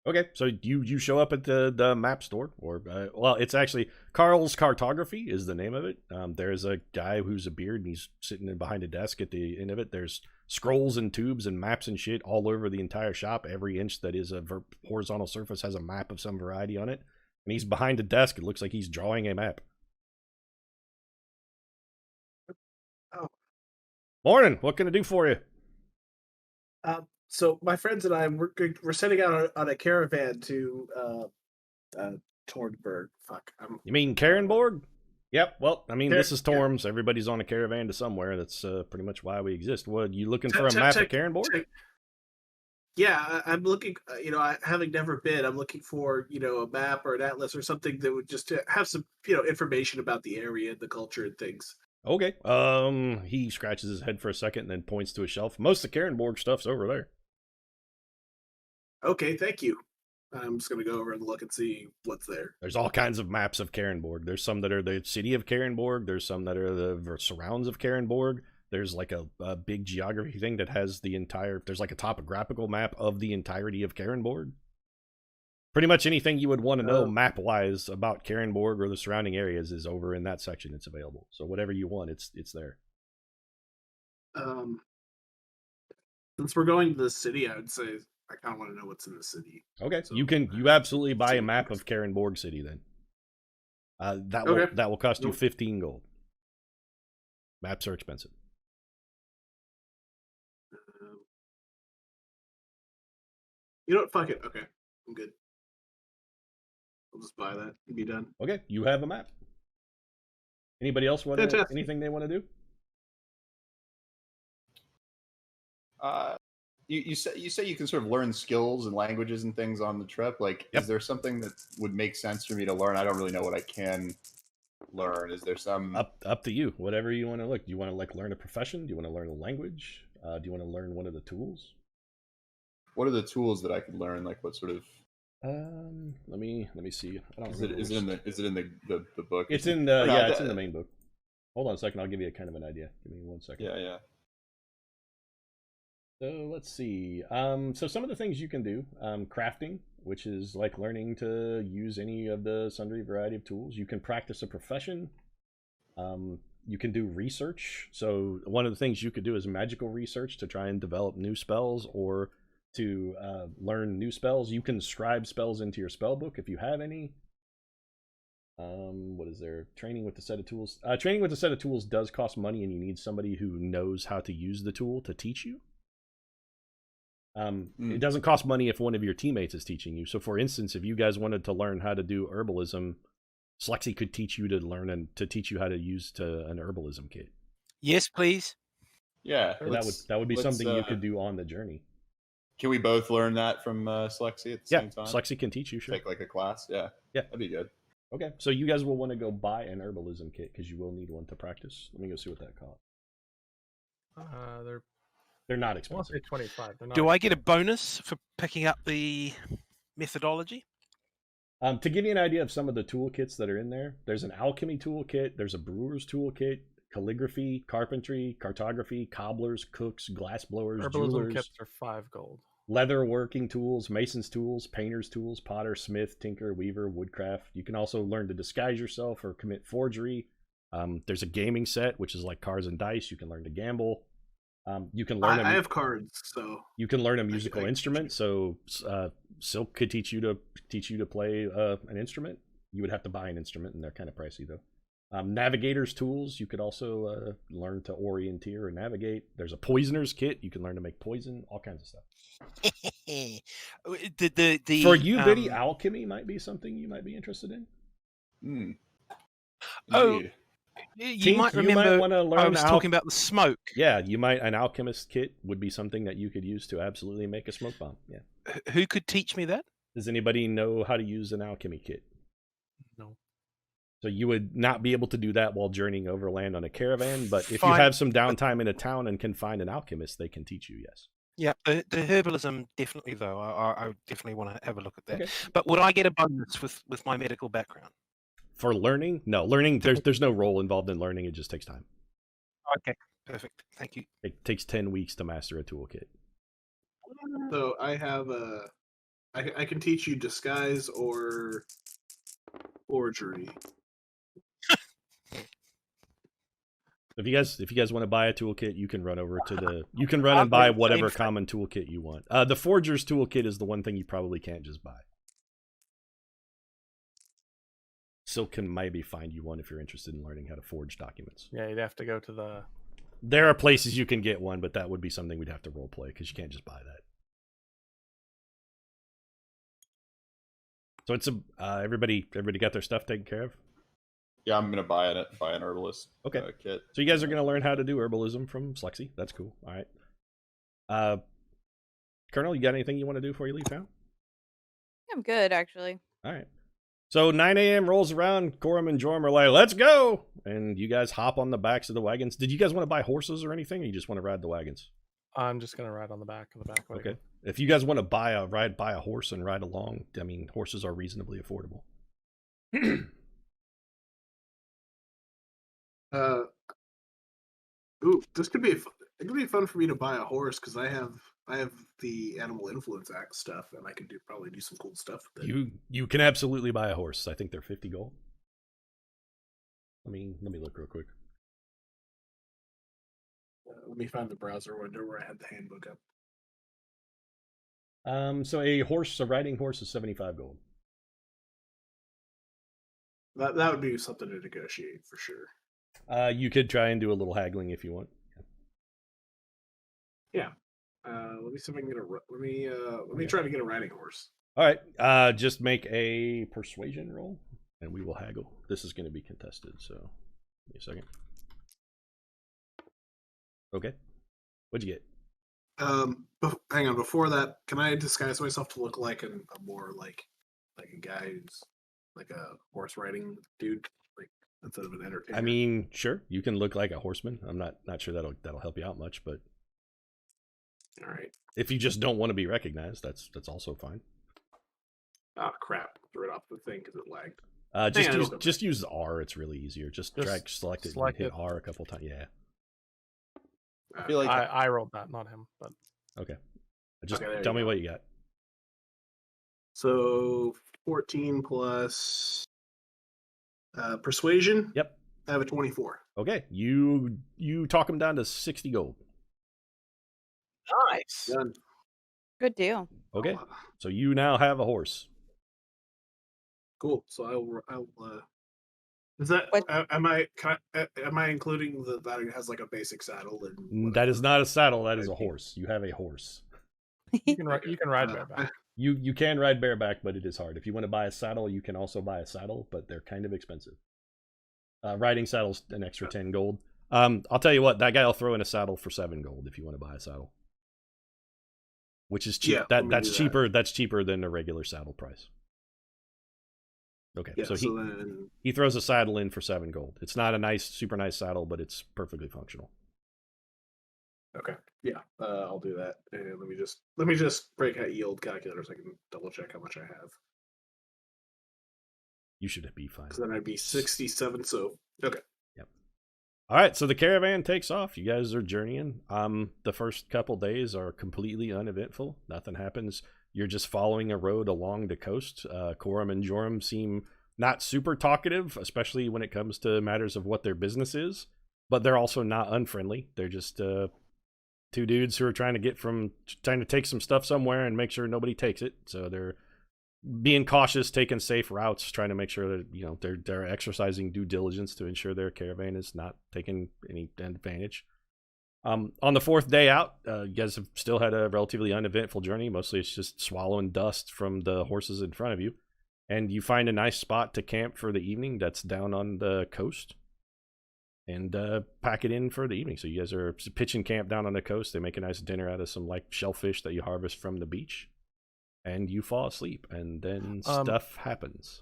Okay, so you show up at the map store, or well, it's actually Carl's Cartography is the name of it. There's a guy who's a beard, and he's sitting in behind a desk at the end of it. There's scrolls and tubes and maps and shit all over the entire shop. Every inch that is a horizontal surface has a map of some variety on it, and he's behind a desk. It looks like he's drawing a map. Oh. Morning. What can I do for you? So my friends and I we're setting out on a caravan to Tornberg. Fuck. You mean Karenborg? Yep. Well, I mean, this is Yeah. Torms. Everybody's on a caravan to somewhere. That's pretty much why we exist. What, you looking for a map of Karenborg? Yeah, I'm looking. Having never been, I'm looking for a map or an atlas or something that would just have some information about the area and the culture and things. Okay. He scratches his head for a second and then points to a shelf. Most of Karenborg stuff's over there. Okay, thank you. I'm just gonna go over and look and see what's there. There's all kinds of maps of Karenborg. There's some that are the city of Karenborg. There's some that are the surrounds of Karenborg. There's like a big geography thing that has the entire... There's like a topographical map of the entirety of Karenborg. Pretty much anything you would want to know map-wise about Karenborg or the surrounding areas is over in that section. It's available. So whatever you want, it's there. Since we're going to the city, I would say I kind of want to know what's in the city. Okay, So, you absolutely buy a map of Karenborg City then. That will cost you 15 gold. Maps are expensive. You know what? Fuck it. Okay, I'm good. I'll just buy that and be done. Okay, you have a map. Anybody else want anything they want to do? You say you can sort of learn skills and languages and things on the trip. Like, Yep. Is there something that would make sense for me to learn? I don't really know what I can learn. Is there some Up to you. Whatever you want to look. Do you want to learn a profession? Do you want to learn a language? Do you want to learn one of the tools? What are the tools that I could learn? Like, what sort of? Let me see. I don't Is it in the book? It's in the it's in the main book. Hold on a second. I'll give you a kind of an idea. Give me 1 second. Yeah. So let's see. So some of the things you can do, crafting, which is like learning to use any of the sundry variety of tools. You can practice a profession. You can do research. So one of the things you could do is magical research to try and develop new spells or to learn new spells. You can scribe spells into your spell book if you have any. What is there? Training with a set of tools. Training with a set of tools does cost money, and you need somebody who knows how to use the tool to teach you. It doesn't cost money if one of your teammates is teaching you. So, for instance, if you guys wanted to learn how to do herbalism, Slexy could teach you to learn and to teach you how to use an herbalism kit. Yes, please. Yeah, that would be something you could do on the journey. Can we both learn that from Slexy at the same time? Slexy can teach you. Sure. Take like a class. Yeah, that'd be good. Okay, so you guys will want to go buy an herbalism kit because you will need one to practice. Let me go see what that costs. They're not expensive. 25. Do I get a bonus for picking up the methodology? To give you an idea of some of the toolkits that are in there, there's an alchemy toolkit, there's a brewer's toolkit, calligraphy, carpentry, cartography, cobblers, cooks, glass blowers, Herbalism jewelers, kits are 5 gold. leather working tools, mason's tools, painter's tools, potter, smith, tinker, weaver, woodcraft. You can also learn to disguise yourself or commit forgery. There's a gaming set, which is like cards and dice. You can learn to gamble. You can learn. I have cards, so you can learn a musical instrument. So Silk could teach you to play an instrument. You would have to buy an instrument, and they're kind of pricey though. Navigator's tools. You could also learn to orienteer or navigate. There's a poisoner's kit. You can learn to make poison. All kinds of stuff. For you, Biddy, alchemy might be something you might be interested in. Oh. You might remember I was talking about the smoke. Yeah, an alchemist kit would be something that you could use to absolutely make a smoke bomb. Yeah. Who could teach me that? Does anybody know how to use an alchemy kit? No. So you would not be able to do that while journeying overland on a caravan, but if you have some downtime in a town and can find an alchemist, they can teach you, yes. Yeah, the herbalism, definitely, though. I definitely want to have a look at that. Okay. But would I get a bonus with my medical background? For learning? No, learning, there's no role involved in learning. It just takes time. Okay, perfect. Thank you. It takes 10 weeks to master a toolkit. So I have I can teach you disguise or forgery. If you guys want to buy a toolkit, you can run over to you can run and buy whatever common toolkit you want. The forger's toolkit is the one thing you probably can't just buy. Silk can maybe find you one if you're interested in learning how to forge documents. Yeah, you'd have to go to the... There are places you can get one, but that would be something we'd have to roleplay because you can't just buy that. So it's a everybody got their stuff taken care of. Yeah, I'm gonna buy an herbalist Okay. kit. So you guys are gonna learn how to do herbalism from Slexy. That's cool. All right. Colonel, you got anything you want to do before you leave town? I'm good, actually. All right. So 9 a.m. rolls around. Corum and Jorm are like, "Let's go!" And you guys hop on the backs of the wagons. Did you guys want to buy horses or anything, or you just want to ride the wagons? I'm just gonna ride on the back of the back wagon. Okay. If you guys want to buy a horse and ride along, I mean, horses are reasonably affordable. Ooh, this could be it could be fun for me to buy a horse because I have the Animal Influence Act stuff and I could probably do some cool stuff with it. You can absolutely buy a horse. I think they're 50 gold. Let me look real quick. Let me find the browser window where I had the handbook up. So a riding horse is 75 gold. That would be something to negotiate for sure. You could try and do a little haggling if you want. Yeah. Let me see if I can get let me try to get a riding horse. All right. Just make a persuasion roll, and we will haggle. This is going to be contested, so give me a second. Okay. What'd you get? Hang on. Before that, can I disguise myself to look like a more like a guy who's like a horse riding dude, like instead of an entertainer? I mean, sure. You can look like a horseman. I'm not sure that'll help you out much, but all right. if you just don't want to be recognized, that's also fine. Oh crap! Threw it off the thing because it lagged. Just use the R. It's really easier. Just select it, and hit R a couple times. Yeah. I feel like I rolled that, not him. But Okay. Just Okay, tell you me go. what you got. So 14 plus persuasion. Yep. I have a 24. Okay. You talk him down to 60 gold. Nice. Done. Good deal. Okay. So you now have a horse. Cool. So I'll is that What- am I including that it has like a basic saddle and That is not a saddle. That is a horse. You have a horse. you can ride bareback. You can ride bareback, but it is hard. If you want to buy a saddle, you can also buy a saddle, but they're kind of expensive. Riding saddle's an extra 10 gold. I'll tell you what, that guy will throw in a saddle for 7 gold if you want to buy a saddle. Which is cheap. Yeah, That's cheaper. That's cheaper than a regular saddle price. Okay, Yeah, so then he throws a saddle in for 7 gold. It's not a super nice saddle, but it's perfectly functional. okay, yeah, I'll do that. And let me just break out yield calculator so I can double check how much I have. You should be fine. Because then I'd be 67. So okay. All right, so the caravan takes off. You guys are journeying. The first couple days are completely uneventful. Nothing happens. You're just following a road along the coast. Corum and Joram seem not super talkative, especially when it comes to matters of what their business is, but they're also not unfriendly. They're just 2 dudes who are trying to take some stuff somewhere and make sure nobody takes it. So they're being cautious, taking safe routes, trying to make sure that they're exercising due diligence to ensure their caravan is not taking any advantage. On the 4th day out, you guys have still had a relatively uneventful journey. Mostly it's just swallowing dust from the horses in front of you. And you find a nice spot to camp for the evening that's down on the coast. And pack it in for the evening. So you guys are pitching camp down on the coast. They make a nice dinner out of some shellfish that you harvest from the beach. And you fall asleep. And then stuff happens.